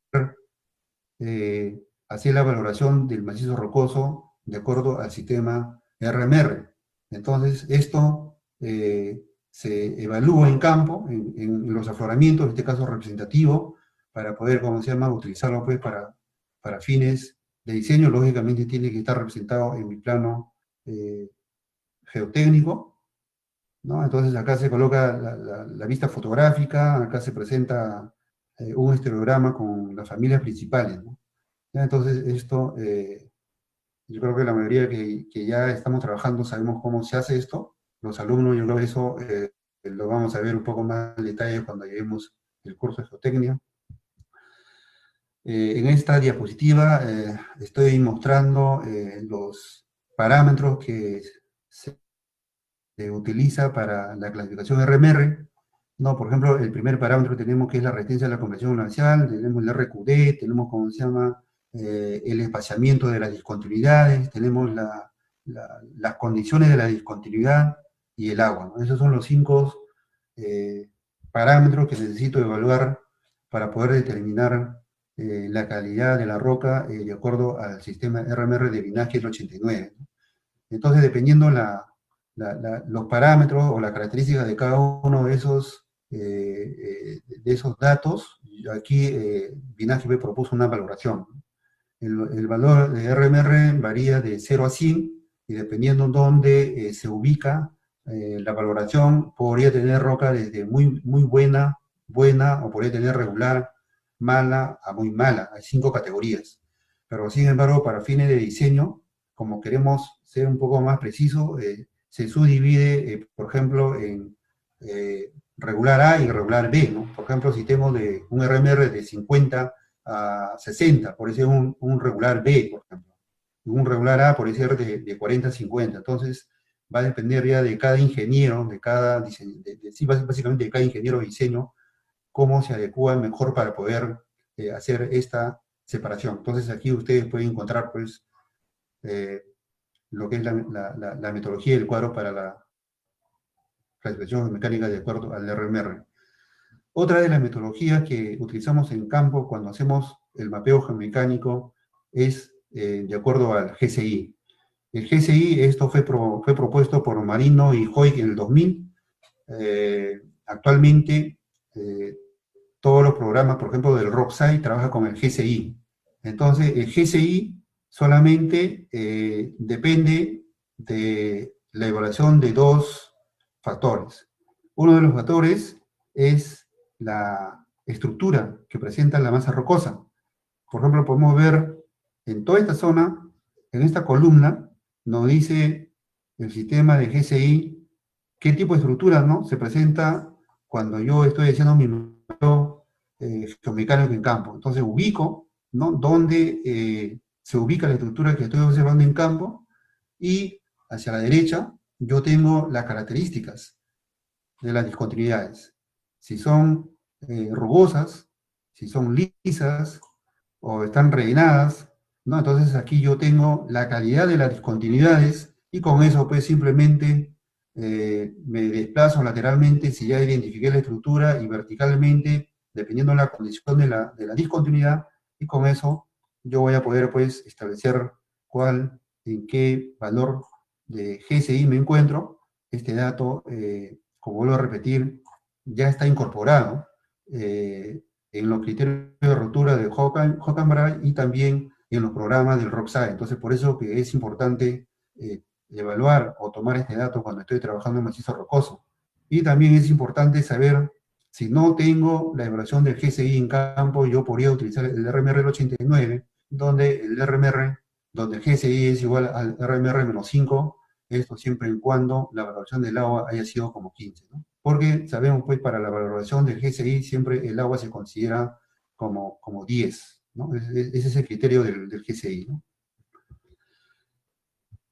hacer la valoración del macizo rocoso de acuerdo al sistema RMR. Entonces, esto se evalúa en campo, en los afloramientos, en este caso representativo, para poder, como se llama, utilizarlo pues para fines de diseño. Lógicamente tiene que estar representado en mi plano geotécnico, ¿no? Entonces acá se coloca la vista fotográfica, acá se presenta un estereograma con las familias principales, ¿no? Ya, entonces esto, yo creo que la mayoría que ya estamos trabajando sabemos cómo se hace esto. Los alumnos, yo creo que eso lo vamos a ver un poco más en detalle cuando lleguemos el curso de geotecnia. En esta diapositiva estoy mostrando los parámetros que se utiliza para la clasificación RMR. No, por ejemplo, el primer parámetro que tenemos que es la resistencia a la compresión glacial, tenemos el RQD, tenemos, como se llama, el espaciamiento de las discontinuidades, tenemos las condiciones de la discontinuidad y el agua, ¿no? Esos son los 5 parámetros que necesito evaluar para poder determinar la calidad de la roca de acuerdo al sistema RMR de Vinagel 89, ¿no? Entonces, dependiendo los parámetros o las características de cada uno de esos datos, aquí Vinagel me propuso una valoración. El valor de RMR varía de 0 a 100, y dependiendo dónde se ubica la valoración, podría tener roca desde muy, muy buena, buena, o podría tener regular, mala a muy mala. Hay 5 categorías. Pero sin embargo, para fines de diseño, como queremos ser un poco más precisos, se subdivide, por ejemplo, en regular A y regular B, ¿no? Por ejemplo, si tengo un RMR de 50 a 60, por ser un regular B, por ejemplo. Un regular A por ser de 40 a 50. Entonces, va a depender ya de cada ingeniero, de cada diseño, sí, básicamente de cada ingeniero de diseño, cómo se adecua mejor para poder hacer esta separación. Entonces, aquí ustedes pueden encontrar, pues, lo que es la metodología del cuadro para la clasificación mecánica de acuerdo al RMR. Otra de las metodologías que utilizamos en campo cuando hacemos el mapeo geomecánico es de acuerdo al GCI. El GCI, esto fue propuesto por Marino y Hoyt en el 2000. Actualmente, todos los programas, por ejemplo, del RockSci, trabajan con el GCI. Entonces, el GCI solamente depende de la evaluación de 2 factores. Uno de los factores es la estructura que presenta la masa rocosa. Por ejemplo, podemos ver en toda esta zona, en esta columna, nos dice el sistema de GCI qué tipo de estructura, ¿no?, se presenta cuando yo estoy haciendo mi mapeo geomecánico en campo. Entonces ubico, ¿no?, dónde se ubica la estructura que estoy observando en campo, y hacia la derecha yo tengo las características de las discontinuidades. Si son rugosas, si son lisas o están rellenadas, ¿no? Entonces aquí yo tengo la calidad de las discontinuidades y con eso pues simplemente me desplazo lateralmente si ya identifiqué la estructura y verticalmente, dependiendo de la condición de la discontinuidad, y con eso yo voy a poder pues establecer en qué valor de GSI me encuentro. Este dato, como vuelvo a repetir, ya está incorporado en los criterios de rotura de Hockenbray y también en los programas del ROCSAE. Entonces, por eso que es importante evaluar o tomar este dato cuando estoy trabajando en macizo rocoso. Y también es importante saber, si no tengo la evaluación del GSI en campo, yo podría utilizar el RMR del 89, donde el RMR, donde el GSI es igual al RMR menos 5, esto siempre y cuando la valoración del agua haya sido como 15, ¿no? Porque sabemos, pues, para la valoración del GSI siempre el agua se considera como 10, ¿no? Ese es el criterio del GSI, ¿no?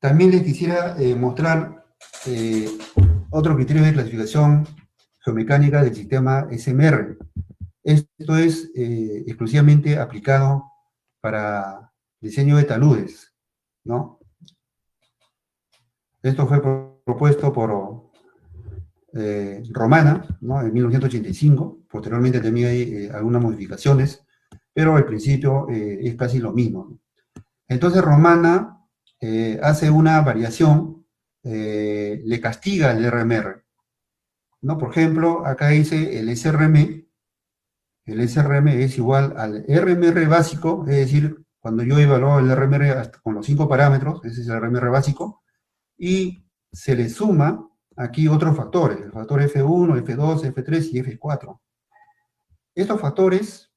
También les quisiera mostrar otro criterio de clasificación geomecánica del sistema SMR. Esto es exclusivamente aplicado para diseño de taludes, ¿no? Esto fue propuesto por Romana, ¿no? En 1985. Posteriormente también hay algunas modificaciones, pero al principio es casi lo mismo, ¿no? Entonces Romana hace una variación, le castiga el RMR, ¿no? Por ejemplo, acá dice el SRM es igual al RMR básico, es decir, cuando yo evalúo el RMR hasta con los 5 parámetros, ese es el RMR básico, y se le suma aquí otros factores, el factor F1, F2, F3 y F4. Estos factores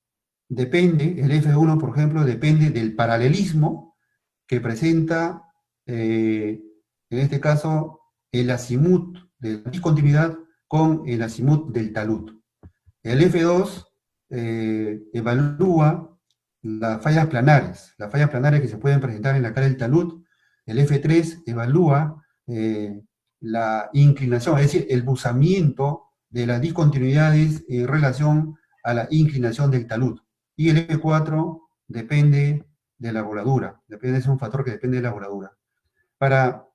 depende, el F1, por ejemplo, depende del paralelismo que presenta, en este caso, el azimut de la discontinuidad con el azimut del talud. El F2 evalúa las fallas planares que se pueden presentar en la cara del talud. El F3 evalúa la inclinación, es decir, el buzamiento de las discontinuidades en relación a la inclinación del talud. Y el F4 depende de la voladura, es un factor que depende de la voladura. Para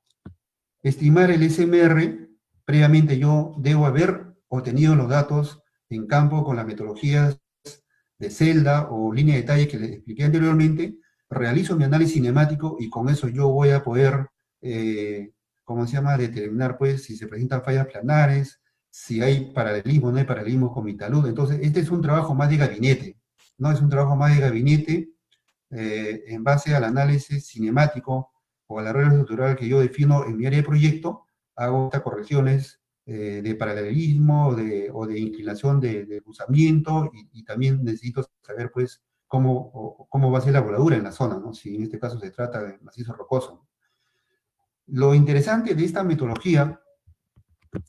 estimar el SMR, previamente yo debo haber obtenido los datos en campo con las metodologías de celda o línea de detalle que les expliqué anteriormente, realizo mi análisis cinemático y con eso yo voy a poder, ¿cómo se llama?, determinar pues si se presentan fallas planares, si hay paralelismo o no hay paralelismo con mi talud. Entonces, este es un trabajo más de gabinete, ¿no? Es un trabajo más de gabinete en base al análisis cinemático o a la regla estructural que yo defino en mi área de proyecto, hago estas correcciones de paralelismo o de inclinación de cruzamiento, y también necesito saber pues cómo va a ser la voladura en la zona, ¿no? Si en este caso se trata de macizo rocoso. Lo interesante de esta metodología,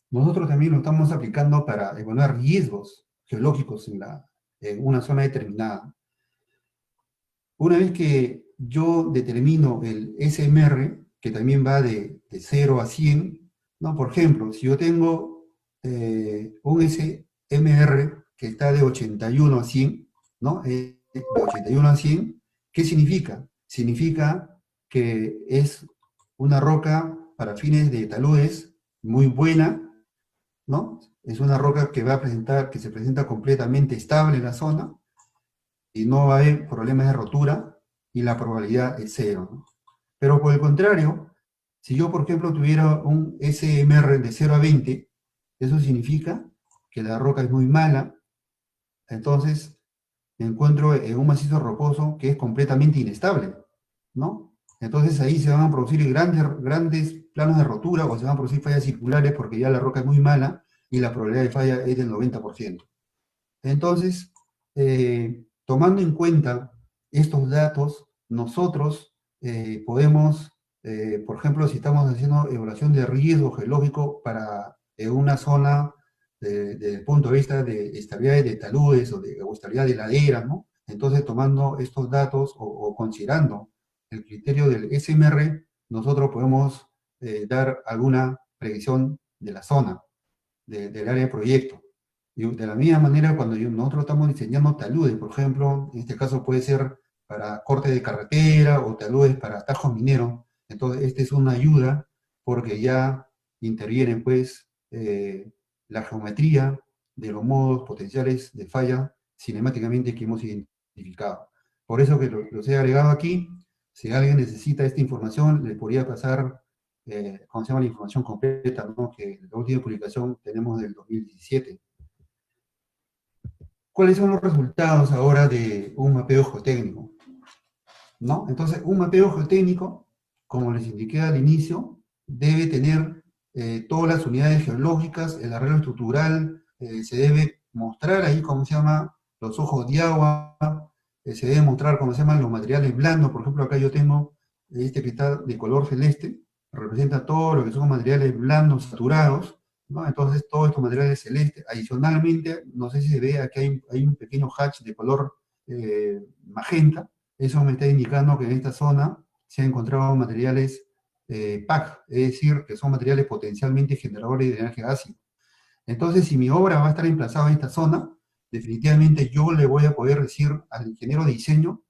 nosotros también lo estamos aplicando para evaluar riesgos geológicos en una zona determinada. Una vez que yo determino el SMR, que también va de 0 a 100, ¿no? Por ejemplo, si yo tengo un SMR que está de 81 a 100, ¿no? De 81 a 100, ¿qué significa? Significa que es una roca para fines de taludes muy buena, ¿no? Es una roca que que se presenta completamente estable en la zona, y no va a haber problemas de rotura, y la probabilidad es cero, ¿no? Pero por el contrario, si yo, por ejemplo, tuviera un SMR de 0 a 20, eso significa que la roca es muy mala, entonces me encuentro en un macizo rocoso que es completamente inestable, ¿no? Entonces ahí se van a producir grandes planos de rotura, o se van a producir fallas circulares porque ya la roca es muy mala y la probabilidad de falla es del 90%. Entonces, tomando en cuenta estos datos, nosotros podemos, por ejemplo, si estamos haciendo evaluación de riesgo geológico para una zona desde el punto de vista de estabilidad de taludes o estabilidad de laderas, ¿no? Entonces, tomando estos datos o considerando el criterio del SMR, nosotros podemos dar alguna predicción de la zona, del área de proyecto. Y de la misma manera, cuando nosotros estamos diseñando taludes, por ejemplo, en este caso puede ser para corte de carretera o taludes para atajos mineros, entonces esta es una ayuda porque ya intervienen pues la geometría de los modos potenciales de falla cinemáticamente que hemos identificado. Por eso que los he agregado aquí. Si alguien necesita esta información, le podría pasar, ¿cómo se llama? La información completa, ¿no? Que la última publicación tenemos del 2017. ¿Cuáles son los resultados ahora de un mapeo geotécnico? ¿No? Entonces, un mapeo geotécnico, como les indiqué al inicio, debe tener todas las unidades geológicas, el arreglo estructural, se debe mostrar ahí, ¿cómo se llama? Los ojos de agua, se debe mostrar, ¿cómo se llaman? Los materiales blandos. Por ejemplo, acá yo tengo este que está de color celeste, representa todo lo que son materiales blandos saturados, ¿no? Entonces, todos estos materiales celestes. Adicionalmente, no sé si se ve, aquí hay un pequeño hatch de color magenta. Eso me está indicando que en esta zona se han encontrado materiales PAC, es decir, que son materiales potencialmente generadores de drenaje ácido. Entonces, si mi obra va a estar emplazada en esta zona, definitivamente yo le voy a poder decir al ingeniero de diseño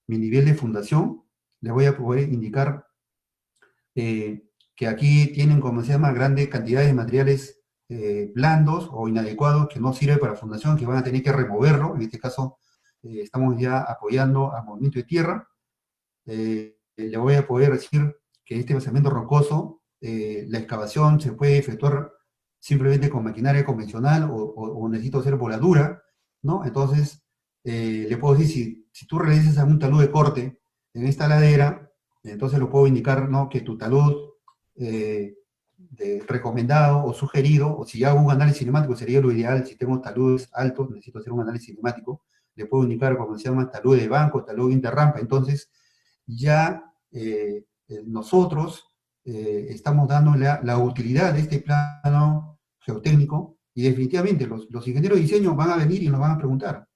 mi nivel de fundación, le voy a poder indicar que aquí tienen, como se llama, grandes cantidades de materiales blandos o inadecuados que no sirven para fundación, que van a tener que removerlo. En este caso, estamos ya apoyando al movimiento de tierra. Le voy a poder decir que este basamento rocoso, la excavación se puede efectuar simplemente con maquinaria convencional o necesito hacer voladura, ¿no? Entonces, le puedo decir, si tú realizas algún talud de corte en esta ladera, entonces lo puedo indicar, ¿no? Que tu talud recomendado o sugerido, o si hago un análisis cinemático sería lo ideal, si tengo taludes altos, necesito hacer un análisis cinemático, le puedo indicar como se llama talud de banco, talud interrampa, entonces ya nosotros estamos dando la utilidad de este plano geotécnico y definitivamente los ingenieros de diseño van a venir y nos van a preguntar.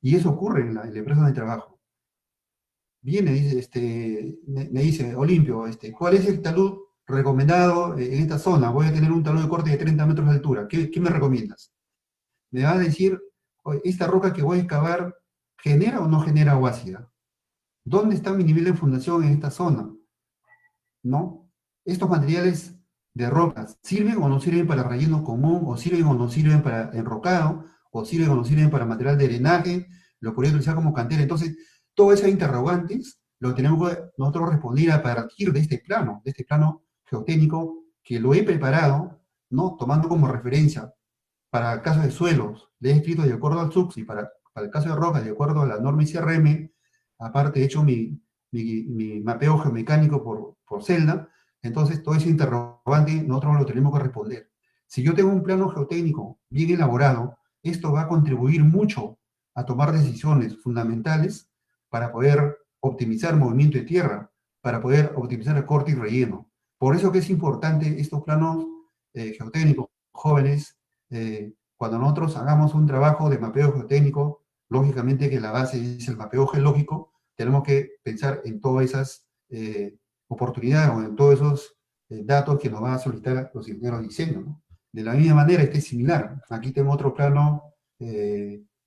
Y eso ocurre en la empresa de trabajo. Viene, dice, me dice, Olimpio, ¿cuál es el talud recomendado en esta zona? Voy a tener un talud de corte de 30 metros de altura. ¿Qué me recomiendas? Me va a decir, ¿esta roca que voy a excavar genera o no genera agua ácida? ¿Dónde está mi nivel de fundación en esta zona? ¿No? Estos materiales de rocas, ¿sirven o no sirven para relleno común? ¿O sirven o no sirven para enrocado? ¿O sirven o no sirven para material de drenaje? ¿Lo podría utilizar como cantera? Entonces, todas esas interrogantes lo tenemos que nosotros responder a partir de este plano geotécnico que lo he preparado, ¿no? Tomando como referencia para el caso de suelos, le he escrito de acuerdo al SUX y para el caso de rocas, de acuerdo a la norma ICRM, aparte he hecho mi mapeo geomecánico por celda, entonces todo ese interrogante nosotros lo tenemos que responder. Si yo tengo un plano geotécnico bien elaborado, esto va a contribuir mucho a tomar decisiones fundamentales para poder optimizar movimiento de tierra, para poder optimizar el corte y relleno. Por eso que es importante estos planos geotécnicos jóvenes, cuando nosotros hagamos un trabajo de mapeo geotécnico, lógicamente que la base es el mapeo geológico, tenemos que pensar en todas esas oportunidades o en todos esos datos que nos van a solicitar los ingenieros de diseño, ¿no? De la misma manera, este es similar. Aquí tengo otro plano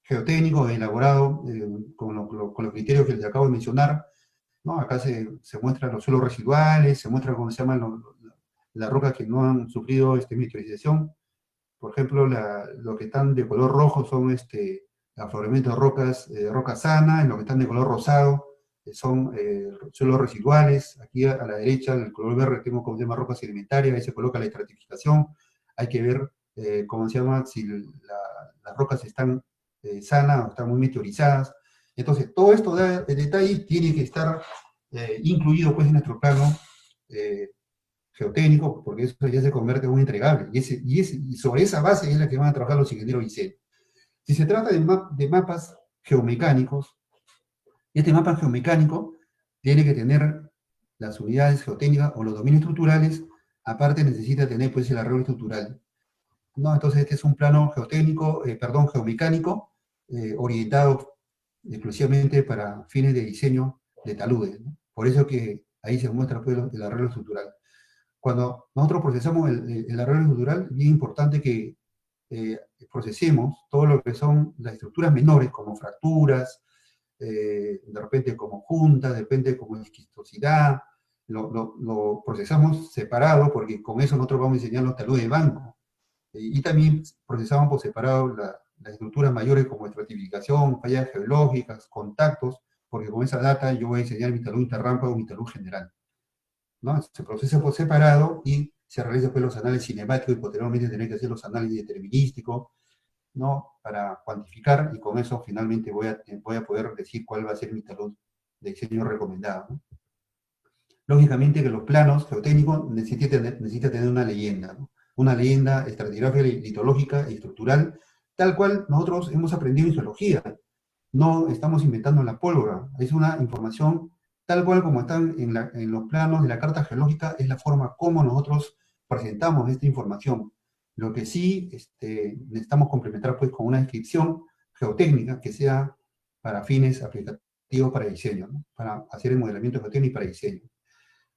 geotécnico elaborado con los criterios que les acabo de mencionar, ¿no? Acá se muestran los suelos residuales, se muestra cómo se llaman las rocas que no han sufrido meteorización. Por ejemplo, lo que están de color rojo son afloramientos de rocas, roca sana, y los que están de color rosado son suelos residuales. Aquí a la derecha, en el color verde, tengo como se llama roca sedimentaria, ahí se coloca la estratificación. Hay que ver cómo se llama, si las rocas están sanas o están muy meteorizadas. Entonces, todo esto de detalle tiene que estar incluido pues, en nuestro plano geotécnico, porque eso ya se convierte en un entregable, y sobre esa base es la que van a trabajar los ingenieros de diseño. Si se trata de mapas geomecánicos, este mapa geomecánico tiene que tener las unidades geotécnicas o los dominios estructurales, aparte necesita tener pues el arreglo estructural. ¿No? Entonces este es un plano geomecánico, orientado exclusivamente para fines de diseño de taludes, ¿no? Por eso que ahí se muestra pues, el arreglo estructural. Cuando nosotros procesamos el arreglo estructural, es bien importante que procesemos todo lo que son las estructuras menores, como fracturas, de repente como juntas, de repente como esquistosidad, lo procesamos separado porque con eso nosotros vamos a enseñar los taludes de banco. Y también procesamos por separado las estructuras mayores como estratificación, fallas geológicas, contactos, porque con esa data yo voy a enseñar mi talud interrampa o mi talud general, ¿no? Se procesa por separado y se realiza después los análisis cinemáticos y posteriormente tener que hacer los análisis determinísticos, ¿no? Para cuantificar y con eso finalmente voy a poder decir cuál va a ser mi talud de diseño recomendado, ¿no? Lógicamente que los planos geotécnicos necesita tener una leyenda, ¿no? Una leyenda estratigráfica, litológica y estructural, tal cual nosotros hemos aprendido en geología. No estamos inventando la pólvora, es una información tal cual como están en los planos de la carta geológica, es la forma como nosotros presentamos esta información. Lo que sí necesitamos complementar pues con una descripción geotécnica que sea para fines aplicativos para diseño, ¿no? Para hacer el modelamiento geotécnico y para diseño.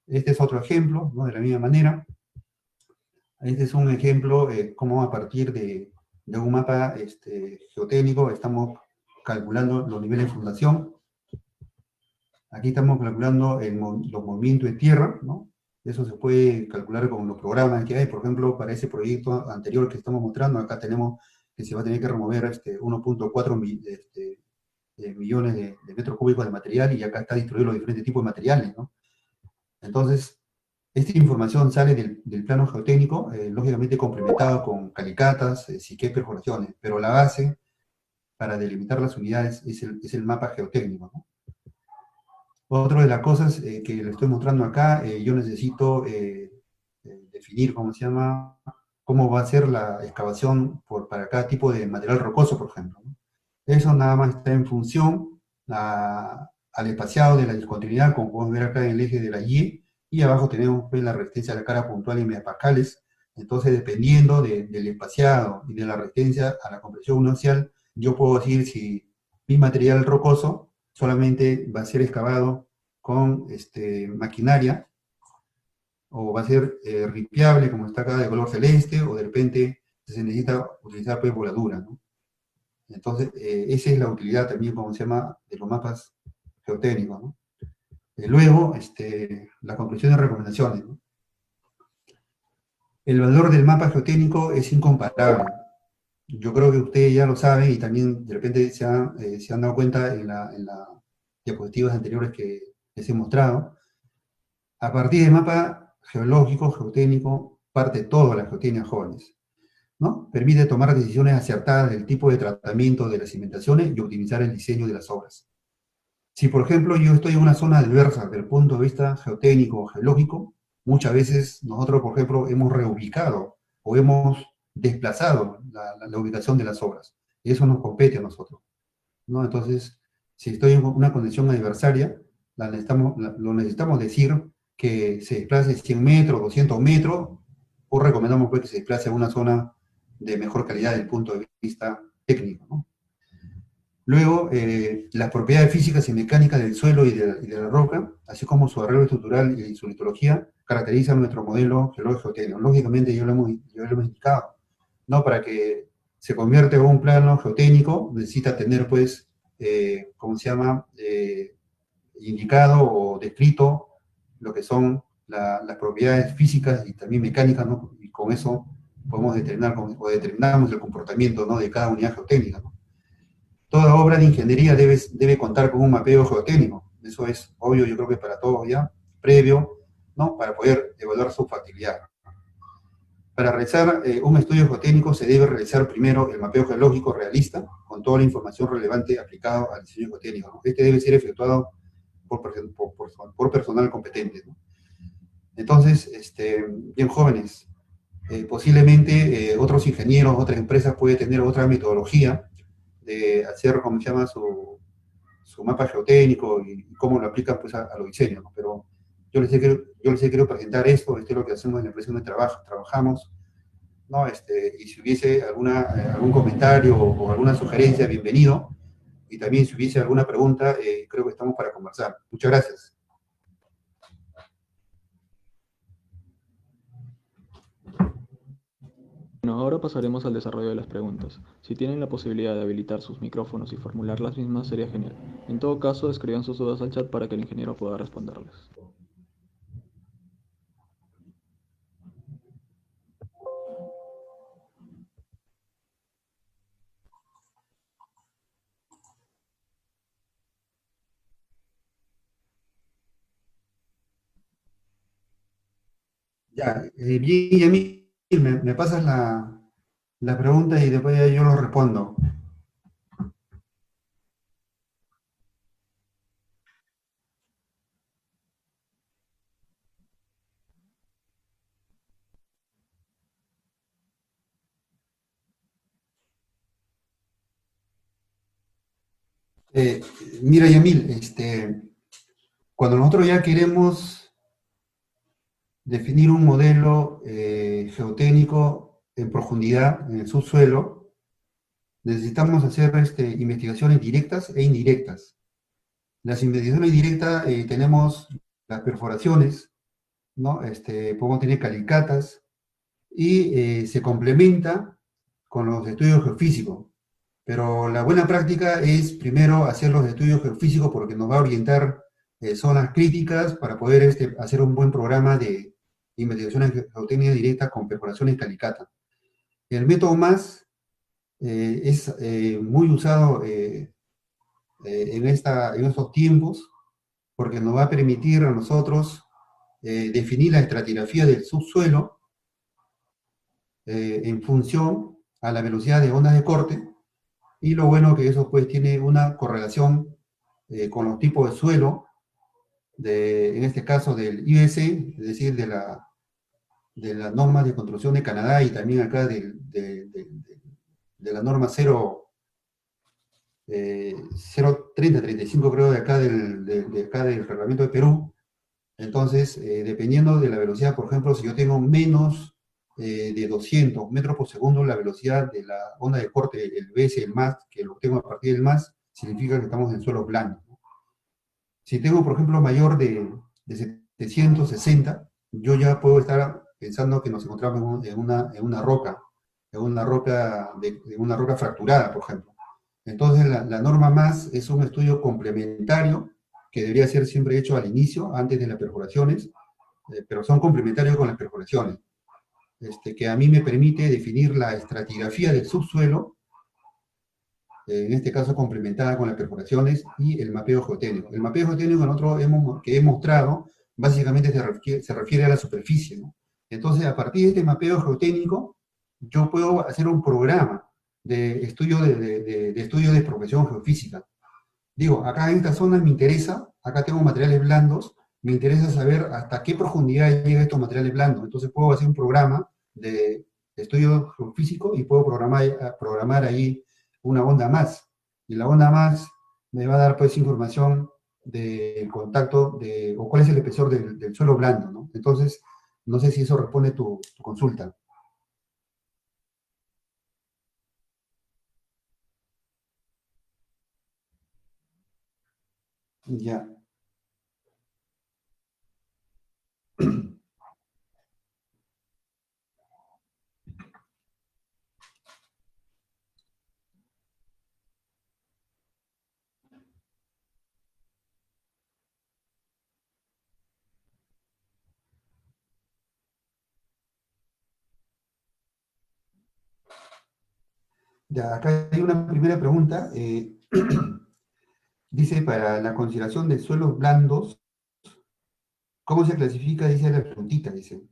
Este es otro ejemplo, ¿no? De la misma manera. Este es un ejemplo, cómo a partir de un mapa geotécnico estamos calculando los niveles de fundación. Aquí estamos calculando los movimientos de tierra, ¿no? Eso se puede calcular con los programas que hay. Por ejemplo, para ese proyecto anterior que estamos mostrando, acá tenemos que se va a tener que remover 1.4 millones de metros cúbicos de material y acá está distribuido los diferentes tipos de materiales, ¿no? Entonces, esta información sale del plano geotécnico, lógicamente complementado con calicatas, siquet, perforaciones, pero la base para delimitar las unidades es el mapa geotécnico, ¿no? Otra de las cosas que le estoy mostrando acá, yo necesito definir, ¿cómo se llama? Cómo va a ser la excavación para cada tipo de material rocoso, por ejemplo, ¿no? Eso nada más está en función al espaciado de la discontinuidad, como podemos ver acá en el eje de la y abajo tenemos pues, la resistencia a la cara puntual en megapascales. Entonces, dependiendo del espaciado y de la resistencia a la compresión inercial, yo puedo decir si mi material rocoso solamente va a ser excavado con maquinaria, o va a ser ripiable, como está acá, de color celeste, o de repente se necesita utilizar pues voladura, ¿no? Entonces, esa es la utilidad también, como se llama, de los mapas geotécnicos, ¿no? Luego, la conclusión de recomendaciones, ¿no? El valor del mapa geotécnico es incomparable. Yo creo que ustedes ya lo saben y también de repente se han dado cuenta en las diapositivas anteriores que les he mostrado. A partir del mapa geológico, geotécnico, parte toda la geotecnia jóvenes, ¿no? Permite tomar decisiones acertadas del tipo de tratamiento de las cimentaciones y optimizar el diseño de las obras. Si, por ejemplo, yo estoy en una zona adversa desde el punto de vista geotécnico o geológico, muchas veces nosotros, por ejemplo, hemos reubicado o hemos desplazado la ubicación de las obras. Y eso nos compete a nosotros, ¿no? Entonces, si estoy en una condición adversaria, lo necesitamos decir que se desplace 100 metros, 200 metros, o recomendamos pues, que se desplace a una zona de mejor calidad desde el punto de vista técnico, ¿no? Luego, las propiedades físicas y mecánicas del suelo y de la roca, así como su arreglo estructural y su litología, caracterizan nuestro modelo geológico técnico. Lógicamente, yo lo hemos indicado, ¿no? Para que se convierta en un plano geotécnico, necesita tener, pues, ¿cómo se llama? Indicado o descrito lo que son las propiedades físicas y también mecánicas, ¿no? Y con eso podemos determinar, o determinamos el comportamiento, ¿no? De cada unidad geotécnica, ¿no? Toda obra de ingeniería debe contar con un mapeo geotécnico. Eso es obvio, yo creo que para todos ya, previo, ¿no? Para poder evaluar su factibilidad. Para realizar un estudio geotécnico se debe realizar primero el mapeo geológico realista, con toda la información relevante aplicada al diseño geotécnico, ¿no? Este debe ser efectuado por personal competente, ¿no? Entonces, bien jóvenes, posiblemente otros ingenieros, otras empresas pueden tener otra metodología de hacer, como se llama, su mapa geotécnico y cómo lo aplican pues, a los diseños, ¿no? Pero yo les he querido presentar esto es lo que hacemos en la empresa donde trabajamos, ¿no? Y si hubiese algún comentario o alguna sugerencia, bienvenido. Y también si hubiese alguna pregunta, creo que estamos para conversar. Muchas gracias. Bueno, ahora pasaremos al desarrollo de las preguntas. Si tienen la posibilidad de habilitar sus micrófonos y formular las mismas, sería genial. En todo caso, escriban sus dudas al chat para que el ingeniero pueda responderles. Ya, bien, y a mí me pasas la pregunta y después ya yo lo respondo. Eh, Mira, Yamil, cuando nosotros ya queremos definir un modelo geotécnico en profundidad en el subsuelo, necesitamos hacer investigaciones directas e indirectas. Las investigaciones directas tenemos las perforaciones, ¿no? Podemos tener calicatas y se complementa con los estudios geofísicos. Pero la buena práctica es primero hacer los estudios geofísicos porque nos va a orientar zonas críticas para poder hacer un buen programa de investigación en geotécnica directa con perforaciones calicata. El método MAS es muy usado en estos tiempos porque nos va a permitir a nosotros definir la estratigrafía del subsuelo en función a la velocidad de ondas de corte, y lo bueno que eso pues tiene una correlación con los tipos de suelo, en este caso del IBC, es decir, de la norma de construcción de Canadá y también acá de la norma 03035 creo de acá de acá del reglamento de Perú. Entonces, dependiendo de la velocidad, por ejemplo, si yo tengo menos de 200 metros por segundo, la velocidad de la onda de corte, el BS, el MAS, que lo tengo a partir del MAS, significa que estamos en suelos blandos. Si tengo, por ejemplo, mayor de 760, yo ya puedo estar pensando que nos encontramos en una roca fracturada, por ejemplo. Entonces, la norma MAS es un estudio complementario que debería ser siempre hecho al inicio, antes de las perforaciones, pero son complementarios con las perforaciones, que a mí me permite definir la estratigrafía del subsuelo, en este caso complementada con las perforaciones y el mapeo geotécnico. El mapeo geotécnico que he mostrado básicamente se refiere a la superficie, ¿no? Entonces, a partir de este mapeo geotécnico, yo puedo hacer un programa de estudio de estudio de profesión geofísica. Digo, acá en esta zona me interesa, acá tengo materiales blandos, me interesa saber hasta qué profundidad llegan estos materiales blandos. Entonces puedo hacer un programa de estudio geofísico y puedo programar ahí una onda más. Y la onda más me va a dar pues información del contacto o cuál es el espesor del suelo blando, ¿no? Entonces, no sé si eso responde tu consulta. Ya. Ya, acá hay una primera pregunta. Dice, para la consideración de suelos blandos, ¿cómo se clasifica? Dice la preguntita, dice.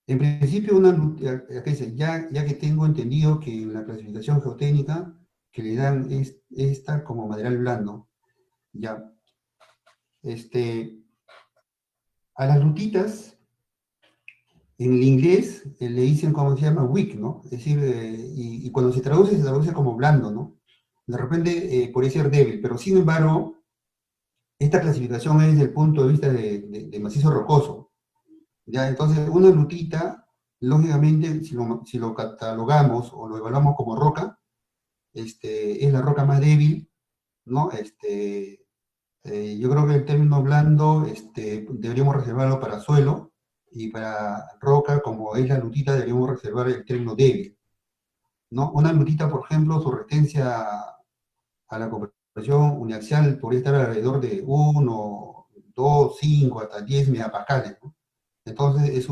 En principio, acá dice, ya que tengo entendido que en la clasificación geotécnica que le dan es esta como material blando, ya. A las lutitas, en el inglés le dicen cómo se llama weak, ¿no? Es decir, y cuando se traduce como blando, ¿no? De repente puede ser débil, pero sin embargo, esta clasificación es desde el punto de vista de macizo rocoso. ¿Ya? Entonces, una lutita, lógicamente, si lo catalogamos o lo evaluamos como roca, es la roca más débil, ¿no? Yo creo que el término blando deberíamos reservarlo para suelo, y para roca, como es la lutita, deberíamos reservar el término débil, ¿no? Una lutita, por ejemplo, su resistencia a la compresión uniaxial podría estar alrededor de 1, 2, 5, hasta 10 megapascales, ¿no? Entonces es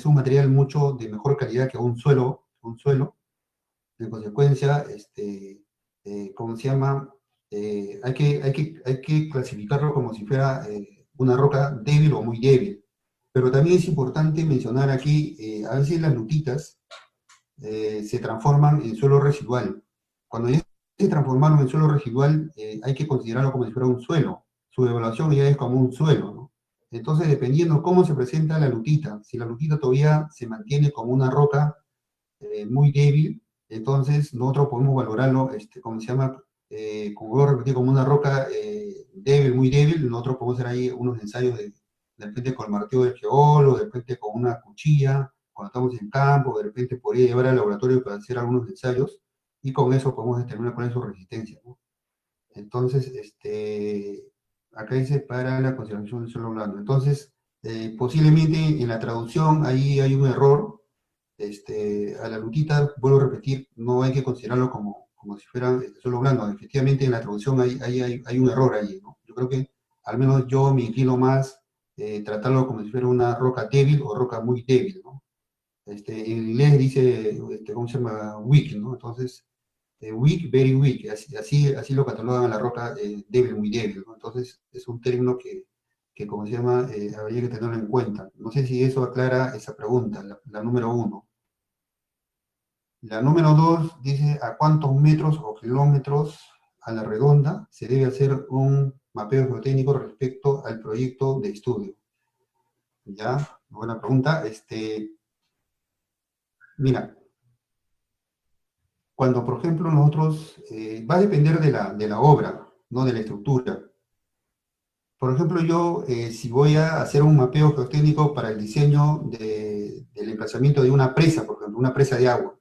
un material mucho de mejor calidad que un suelo. En consecuencia, ¿cómo se llama? Hay que clasificarlo como si fuera una roca débil o muy débil. Pero también es importante mencionar aquí, a veces las lutitas se transforman en suelo residual. Cuando ya se transformaron en suelo residual, hay que considerarlo como si fuera un suelo. Su evaluación ya es como un suelo, ¿no? Entonces, dependiendo cómo se presenta la lutita, si la lutita todavía se mantiene como una roca muy débil, entonces nosotros podemos valorarlo, ¿cómo se llama? Como voy a repetir, como una roca débil, muy débil, nosotros podemos hacer ahí unos ensayos de repente con el martillo del geólogo, de repente con una cuchilla, cuando estamos en campo, de repente podría llevar al laboratorio para hacer algunos ensayos, y con eso podemos determinar cuál es su resistencia, ¿no? Entonces, acá dice para la conservación del suelo blando. Entonces, posiblemente en la traducción ahí hay un error, a la lutita, vuelvo a repetir, no hay que considerarlo como si fuera suelo blando. Efectivamente, en la traducción hay un error ahí, ¿no? Yo creo que al menos yo me inclino más tratarlo como si fuera una roca débil o roca muy débil, ¿no? En inglés dice, ¿cómo se llama? Weak, ¿no? Entonces, weak, very weak, así lo catalogan a la roca débil, muy débil, ¿no? Entonces, es un término que ¿cómo se llama? Habría que tenerlo en cuenta. No sé si eso aclara esa pregunta, la número uno. La número dos dice a cuántos metros o kilómetros a la redonda se debe hacer un mapeo geotécnico respecto al proyecto de estudio. Ya, buena pregunta. Mira, cuando por ejemplo nosotros, va a depender de la obra, no de la estructura. Por ejemplo, yo si voy a hacer un mapeo geotécnico para el diseño del emplazamiento de una presa, por ejemplo, una presa de agua,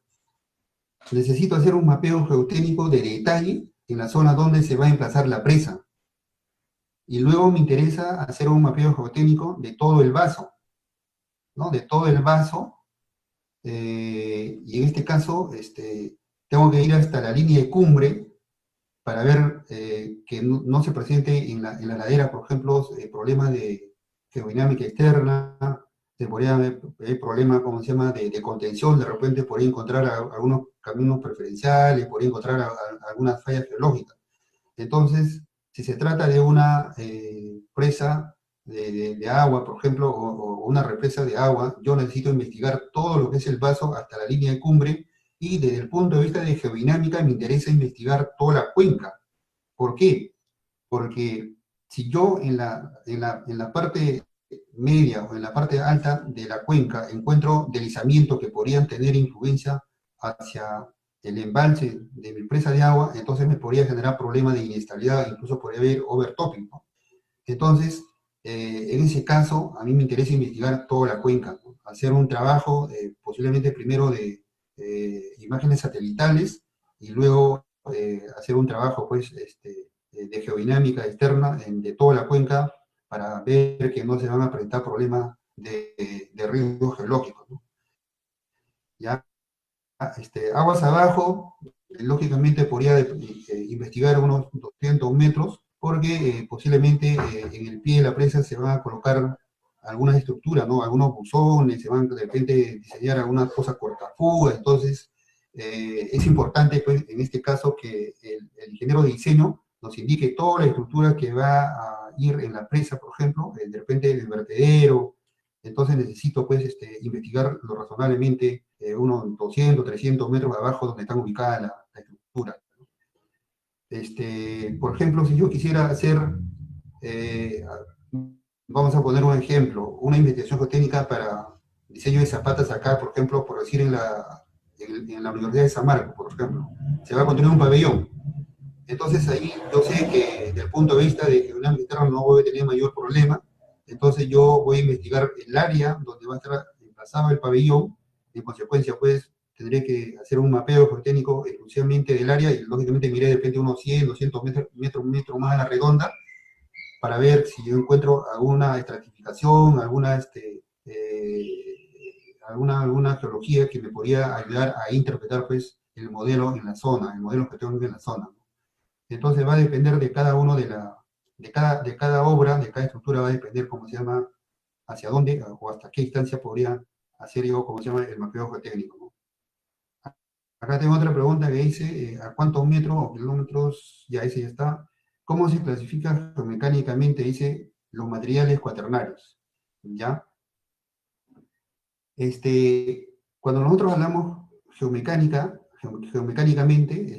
necesito hacer un mapeo geotécnico de detalle en la zona donde se va a emplazar la presa. Y luego me interesa hacer un mapeo geotécnico de todo el vaso, ¿no? De todo el vaso, y en este caso tengo que ir hasta la línea de cumbre para ver que no se presente en la ladera, por ejemplo, problemas de geodinámica externa, se podría haber problemas, ¿cómo se llama?, de contención, de repente podría encontrar algunos caminos preferenciales, podría encontrar algunas fallas geológicas. Entonces, si se trata de una presa de agua, por ejemplo, o una represa de agua, yo necesito investigar todo lo que es el vaso hasta la línea de cumbre, y desde el punto de vista de geodinámica me interesa investigar toda la cuenca. ¿Por qué? Porque si yo en la parte media o en la parte alta de la cuenca encuentro deslizamientos que podrían tener influencia hacia el embalse de mi presa de agua, entonces me podría generar problemas de inestabilidad, incluso podría haber overtopping, ¿no? Entonces, en ese caso, a mí me interesa investigar toda la cuenca, ¿no? Hacer un trabajo posiblemente primero de imágenes satelitales, y luego hacer un trabajo pues, de geodinámica externa de toda la cuenca para ver que no se van a presentar problemas de riesgo geológico, ¿no? Ya, aguas abajo, lógicamente podría investigar unos 200 metros, porque posiblemente en el pie de la presa se van a colocar algunas estructuras, ¿no? Algunos buzones, se van de repente diseñar algunas cosas cortafugas. Entonces es importante, pues, en este caso, que el ingeniero de diseño nos indique toda la estructura que va a ir en la presa, por ejemplo, de repente el vertedero. Entonces necesito, pues, investigar lo razonablemente unos 200, 300 metros abajo donde está ubicada la estructura. Por ejemplo, si yo quisiera hacer, eh, vamos a poner un ejemplo, una investigación geotécnica para diseño de zapatas acá, por ejemplo, por decir en la Universidad de San Marcos, por ejemplo, se va a construir un pabellón. Entonces ahí yo sé que desde el punto de vista de que una interna no voy a tener mayor problema. Entonces yo voy a investigar el área donde va a estar emplazado el pabellón, y en consecuencia pues tendré que hacer un mapeo geotécnico exclusivamente del área, y lógicamente miré de repente unos 100, 200 metros más a la redonda, para ver si yo encuentro alguna estratificación, alguna geología que me podría ayudar a interpretar pues el modelo en la zona, el modelo que tengo en la zona, ¿no? Entonces va a depender de cada uno de cada obra, de cada estructura, va a depender, cómo se llama, hacia dónde o hasta qué instancia podría hacer yo, como se llama, el mapeo geotécnico, ¿no? Acá tengo otra pregunta que dice, ¿a cuántos metros o kilómetros, ya ese ya está, cómo se clasifica geomecánicamente, dice, los materiales cuaternarios? ¿Ya? Cuando nosotros hablamos geomecánicamente,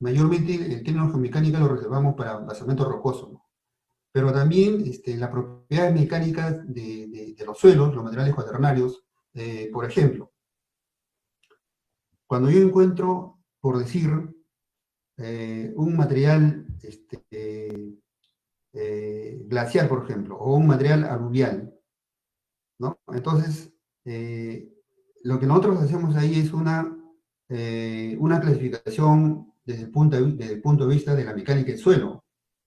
mayormente el término geomecánica lo reservamos para basamento rocoso, ¿no? Pero también las propiedades mecánicas de los suelos, los materiales cuaternarios, por ejemplo, cuando yo encuentro, por decir, un material glacial, por ejemplo, o un material aluvial, ¿no? Entonces, lo que nosotros hacemos ahí es una clasificación desde el punto de vista de la mecánica del suelo,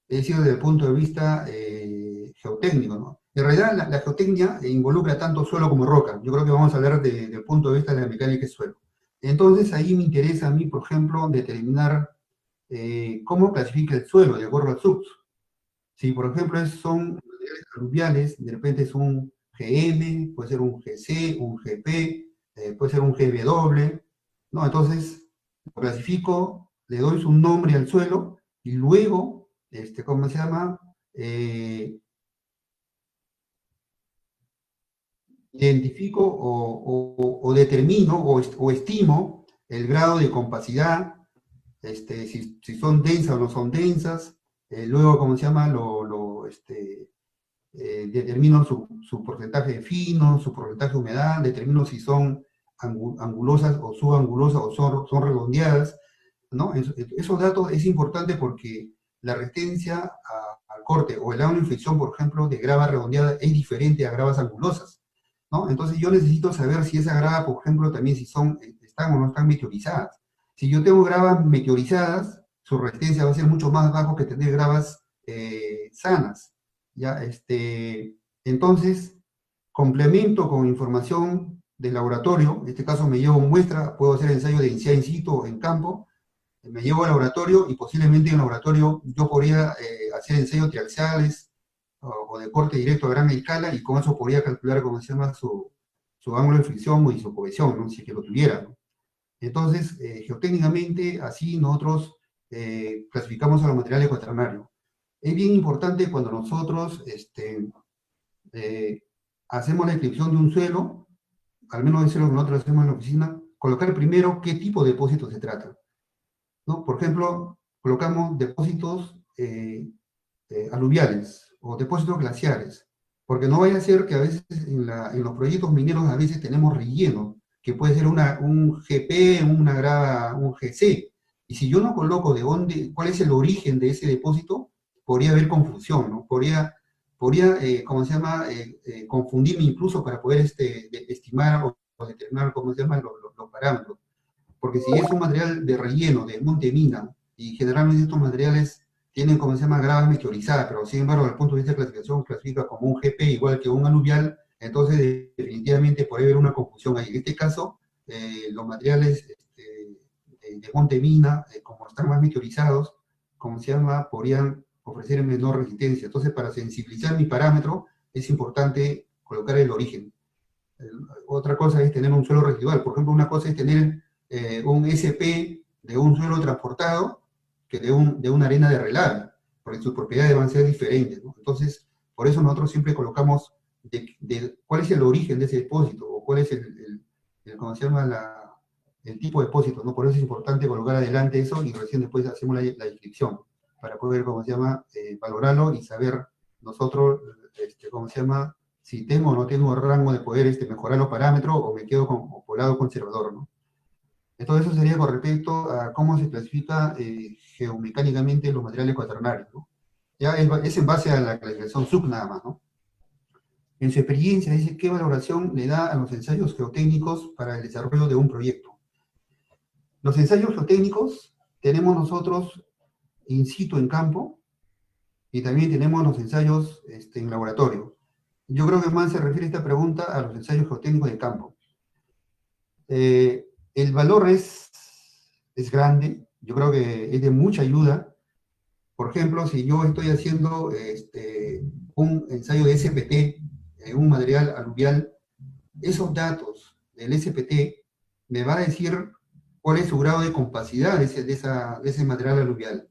es decir, desde el punto de vista geotécnico, ¿no? En realidad, la geotecnia involucra tanto suelo como roca. Yo creo que vamos a hablar del punto de vista de la mecánica del suelo. Entonces, ahí me interesa a mí, por ejemplo, determinar cómo clasifica el suelo de acuerdo al SUBS. Si, por ejemplo, son materiales aluviales, de repente es un GM, puede ser un GC, un GP, puede ser un GW, ¿no? Entonces, lo clasifico, le doy su nombre al suelo y luego, ¿cómo se llama? Identifico o determino o estimo el grado de compacidad, si son densas o no son densas, luego, ¿cómo se llama? Determino su porcentaje de fino, su porcentaje de humedad, determino si son angulosas o subangulosas o son redondeadas, ¿no? Esos datos es importante porque la resistencia al corte o el ángulo de inflexión, por ejemplo, de grava redondeada es diferente a gravas angulosas, ¿no? Entonces yo necesito saber si esa grava, por ejemplo, también si están o no están meteorizadas. Si yo tengo gravas meteorizadas, su resistencia va a ser mucho más bajo que tener gravas sanas. ¿Ya? Entonces, complemento con información del laboratorio, en este caso me llevo muestra, puedo hacer ensayo de densidad in situ en campo, me llevo al laboratorio y posiblemente en el laboratorio yo podría hacer ensayos triaxiales o de corte directo a gran escala y con eso podría calcular, cómo se llama, su ángulo de fricción y su cohesión, ¿no? Si es que lo tuviera, ¿no? Entonces, geotécnicamente, así nosotros clasificamos a los materiales cuaternarios. Es bien importante cuando nosotros eh, hacemos la descripción de un suelo, al menos eso es lo que nosotros hacemos en la oficina, colocar primero qué tipo de depósito se trata, ¿no? Por ejemplo, colocamos depósitos aluviales o depósitos glaciares, porque no vaya a ser que a veces en los proyectos mineros a veces tenemos relleno, que puede ser un GP, una grava, un GC, y si yo no coloco cuál es el origen de ese depósito, podría haber confusión, ¿no? ¿Cómo se llama?, confundirme incluso para poder estimar o determinar, ¿cómo se llama?, los parámetros. Porque si es un material de relleno, de monte mina, y generalmente estos materiales tienen, como se llama, gravas meteorizadas, pero sin embargo, desde el punto de vista de clasificación, clasifica como un GP igual que un aluvial, entonces definitivamente puede haber una confusión ahí. En este caso, los materiales de monte mina, como están más meteorizados, como se llama, podrían ofrecer menor resistencia. Entonces, para sensibilizar mi parámetro, es importante colocar el origen. Otra cosa es tener un suelo residual. Por ejemplo, una cosa es tener un SP de un suelo transportado que de una arena de relave, porque sus propiedades van a ser diferentes, ¿no? Entonces, por eso nosotros siempre colocamos cuál es el origen de ese depósito, o cuál es ¿cómo se llama? El tipo de depósito, ¿no? Por eso es importante colocar adelante eso y recién después hacemos la descripción, para poder, ¿cómo se llama?, valorarlo y saber nosotros, ¿cómo se llama?, si tengo o no tengo el rango de poder mejorar los parámetros o me quedo por lado conservador, ¿no? Entonces eso sería con respecto a cómo se clasifica geomecánicamente los materiales cuaternarios, ¿no? Ya es en base a la clasificación SUC nada más, ¿no? En su experiencia, dice, ¿qué valoración le da a los ensayos geotécnicos para el desarrollo de un proyecto? Los ensayos geotécnicos tenemos nosotros in situ en campo, y también tenemos los ensayos en laboratorio. Yo creo que más se refiere esta pregunta a los ensayos geotécnicos de campo. El valor es grande, yo creo que es de mucha ayuda. Por ejemplo, si yo estoy haciendo un ensayo de SPT en un material aluvial, esos datos del SPT me va a decir cuál es su grado de compacidad de ese material aluvial.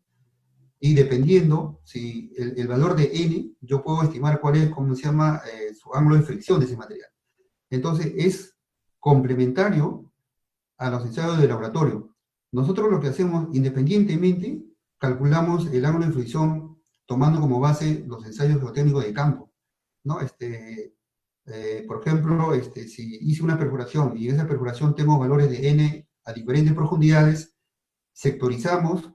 Y dependiendo, si el valor de N, yo puedo estimar cuál es, cómo se llama, su ángulo de fricción de ese material. Entonces, es complementario a los ensayos de laboratorio. Nosotros lo que hacemos, independientemente, calculamos el ángulo de fricción tomando como base los ensayos geotécnicos de campo, ¿no? Por ejemplo, si hice una perforación y en esa perforación tengo valores de N a diferentes profundidades, sectorizamos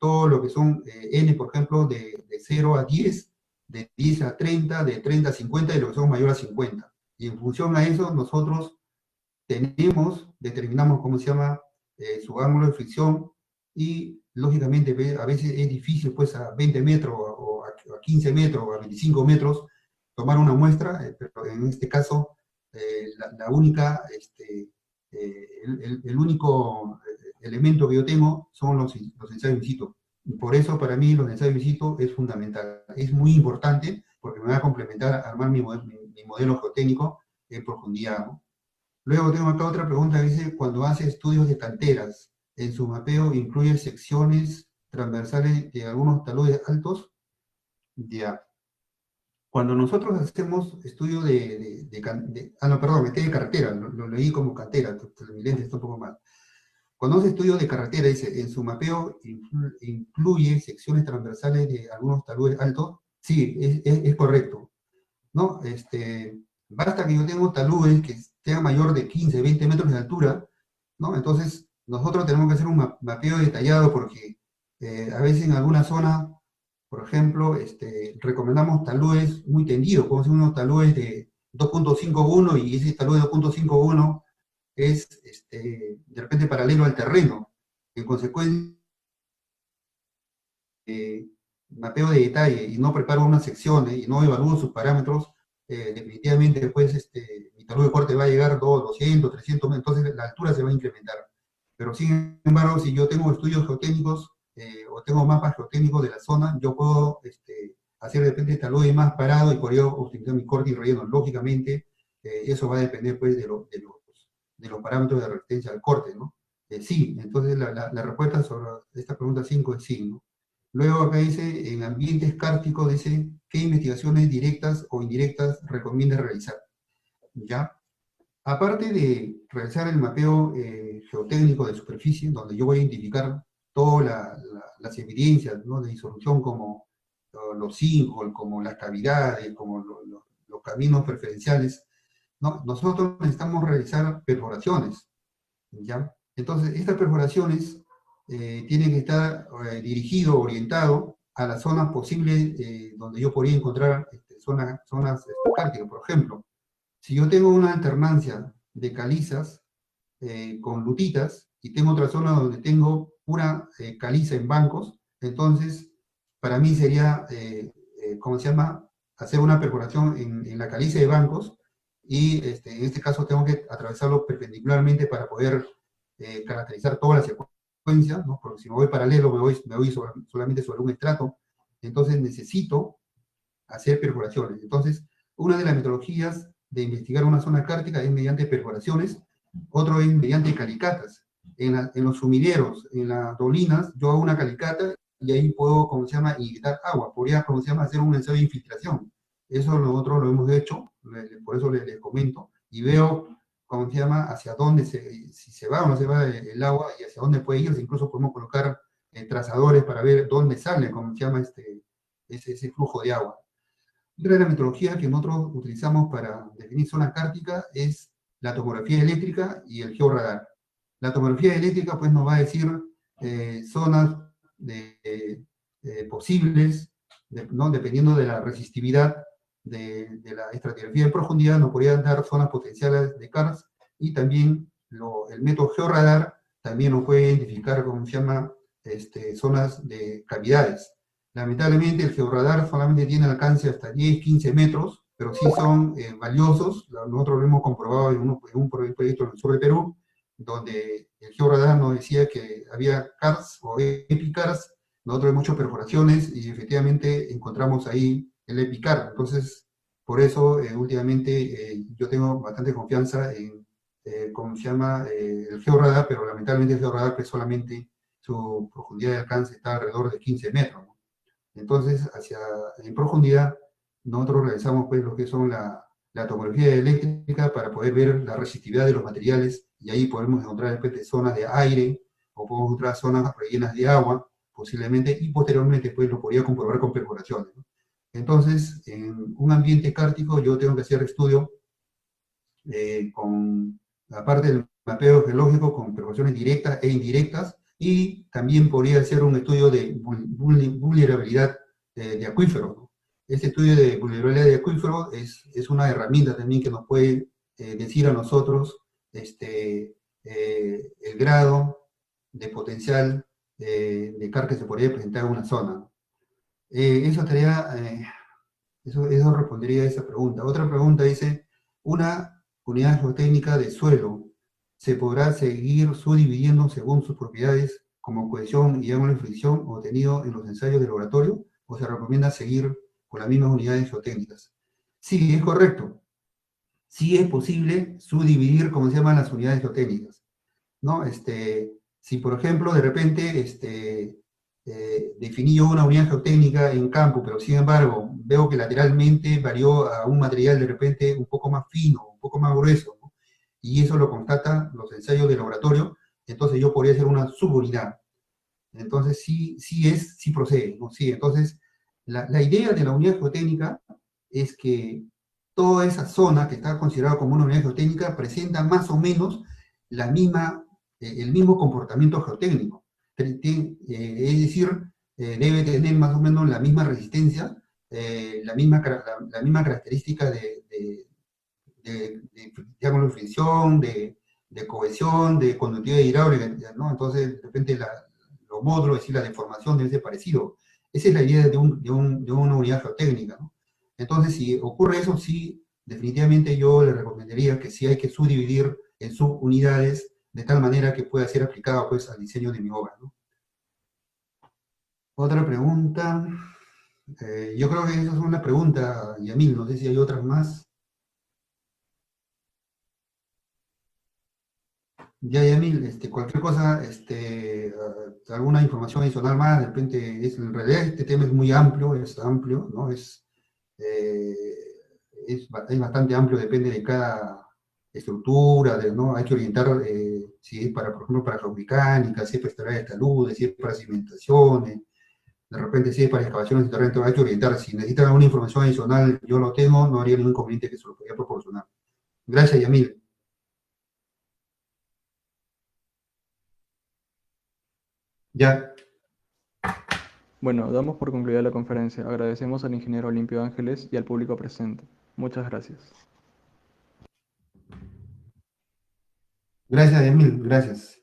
todo lo que son N, por ejemplo, de 0 a 10, de 10 a 30, de 30 a 50 y lo que son mayor a 50. Y en función a eso, nosotros determinamos cómo se llama su ángulo de fricción y lógicamente a veces es difícil pues a 20 metros o a 15 metros o a 25 metros tomar una muestra, pero en este caso la única, el único elemento que yo tengo son los ensayos in situ. Por eso para mí los ensayos in situ es fundamental, es muy importante porque me va a complementar a armar mi modelo geotécnico en profundidad, ¿no? Luego tengo acá otra pregunta que dice, cuando hace estudios de canteras, ¿en su mapeo incluye secciones transversales de algunos taludes altos? Ya. Cuando nosotros hacemos estudio no, perdón, metí de carretera, lo leí como cantera, mi lente está un poco mal. Cuando hace estudio de carretera, dice, ¿en su mapeo incluye secciones transversales de algunos taludes altos? Sí, es correcto, ¿no? Basta que yo tenga taludes que sean mayor de 15, 20 metros de altura, ¿no? Entonces, nosotros tenemos que hacer un mapeo detallado porque a veces en alguna zona, por ejemplo, recomendamos taludes muy tendidos, como si unos taludes de 2.51 y ese talud de 2.51 es de repente paralelo al terreno. En consecuencia, mapeo de detalle y no preparo unas secciones y no evalúo sus parámetros, definitivamente después mi talud de corte va a llegar a 200, 300, entonces la altura se va a incrementar. Pero sin embargo, si yo tengo estudios geotécnicos o tengo mapas geotécnicos de la zona, yo puedo hacer de repente taludes más parado y por ello optimizar mi corte y relleno. Lógicamente, eso va a depender pues de los parámetros de resistencia al corte, ¿no? Sí, entonces la respuesta sobre esta pregunta 5 es sí, ¿no? Luego acá dice, en ambientes kárticos, dice, ¿qué investigaciones directas o indirectas recomienda realizar? ¿Ya? Aparte de realizar el mapeo geotécnico de superficie, donde yo voy a identificar todas las evidencias, ¿no?, de disolución como los sinkholes, como las cavidades, como los caminos preferenciales, ¿no? Nosotros necesitamos realizar perforaciones, ¿ya? Entonces, estas perforaciones tienen que estar dirigido, orientado a las zonas posibles donde yo podría encontrar zonas kárticas. Por ejemplo, si yo tengo una alternancia de calizas con lutitas y tengo otra zona donde tengo pura caliza en bancos, entonces para mí sería, ¿cómo se llama?, hacer una perforación en la caliza de bancos y en este caso tengo que atravesarlo perpendicularmente para poder caracterizar toda la secuencia, ¿no? Porque si me voy paralelo me voy solamente sobre un estrato, entonces necesito hacer perforaciones. Entonces, una de las metodologías de investigar una zona kártica es mediante perforaciones, otro es mediante calicatas. En los sumideros, en las dolinas, yo hago una calicata y ahí puedo, como se llama, inyectar agua. Podría, como se llama, hacer un ensayo de infiltración. Eso nosotros lo hemos hecho, por eso les comento, y veo, como se llama, hacia dónde, si se va o no se va el agua y hacia dónde puede ir. Incluso podemos colocar trazadores para ver dónde sale, como se llama, ese flujo de agua. Otra de las metodologías que nosotros utilizamos para definir zonas kárticas es la tomografía eléctrica y el georradar. La tomografía eléctrica pues nos va a decir zonas posibles, ¿no?, dependiendo de la resistividad de la estratigrafía de profundidad, nos podrían dar zonas potenciales de CARS, y también el método georradar también nos puede identificar, como se llama, zonas de cavidades. Lamentablemente el georradar solamente tiene alcance hasta 10, 15 metros, pero sí son valiosos. Nosotros lo hemos comprobado en un proyecto en el sur de Perú, donde el georradar nos decía que había CARS o EPICARS. Nosotros hemos hecho perforaciones y efectivamente encontramos ahí el EPICAR. Entonces, por eso últimamente yo tengo bastante confianza en, ¿cómo se llama?, el georradar, pero lamentablemente el georradar que solamente su profundidad de alcance está alrededor de 15 metros, ¿no? Entonces, en profundidad, nosotros realizamos pues lo que son la tomografía eléctrica para poder ver la resistividad de los materiales y ahí podemos encontrar después zonas de aire o podemos encontrar zonas rellenas de agua posiblemente y posteriormente pues lo podría comprobar con perforaciones, ¿no? Entonces, en un ambiente cártico yo tengo que hacer estudio con la parte del mapeo geológico con perforaciones directas e indirectas y también podría ser un estudio de vulnerabilidad de acuíferos, ¿no? Este estudio de vulnerabilidad de acuíferos es una herramienta también que nos puede decir a nosotros el grado de potencial de carga que se podría presentar en una zona, ¿no? Eso estaría eso respondería a esa pregunta. Otra pregunta dice, una unidad geotécnica de suelo se podrá seguir subdividiendo según sus propiedades como cohesión y ángulo de fricción obtenido en los ensayos de laboratorio, o se recomienda seguir con las mismas unidades geotécnicas. Sí, es correcto. Sí es posible subdividir, como se llaman las unidades geotécnicas, ¿no? Si por ejemplo de repente definí yo una unidad geotécnica en campo, pero sin embargo veo que lateralmente varió a un material de repente un poco más fino, un poco más grueso, ¿no? Y eso lo constatan los ensayos de laboratorio, entonces yo podría hacer una subunidad. Entonces sí procede, ¿no? Sí, entonces la idea de la unidad geotécnica es que toda esa zona que está considerada como una unidad geotécnica presenta más o menos la misma, el mismo comportamiento geotécnico. Es decir, debe tener más o menos la misma resistencia, la misma característica de fricción, de cohesión, de conductividad hidráulica, ¿no? Entonces, de repente los módulos, es decir, la deformación debe ser parecido. Esa es la idea de una unidad geotécnica, ¿no? Entonces, si ocurre eso, sí, definitivamente yo le recomendaría que sí hay que subdividir en subunidades de tal manera que pueda ser aplicado pues, al diseño de mi obra, ¿no? Otra pregunta. Yo creo que esa es una pregunta, Yamil, no sé si hay otras más. Ya, Yamil, cualquier cosa, alguna información adicional más, de repente, en realidad este tema es amplio, ¿no? Eh, es bastante amplio, depende de cada estructura, ¿no? Hay que orientar si es para, por ejemplo, para geomecánica, si es para extraer esta luz, si es para cimentaciones, de repente si es para excavaciones de terreno, hay que orientar. Si necesitan alguna información adicional, yo lo tengo, no haría ningún inconveniente que se lo podría proporcionar. Gracias, Yamil. Ya. Bueno, damos por concluida la conferencia. Agradecemos al ingeniero Olimpio Ángeles y al público presente. Muchas gracias. Gracias, Emil, gracias.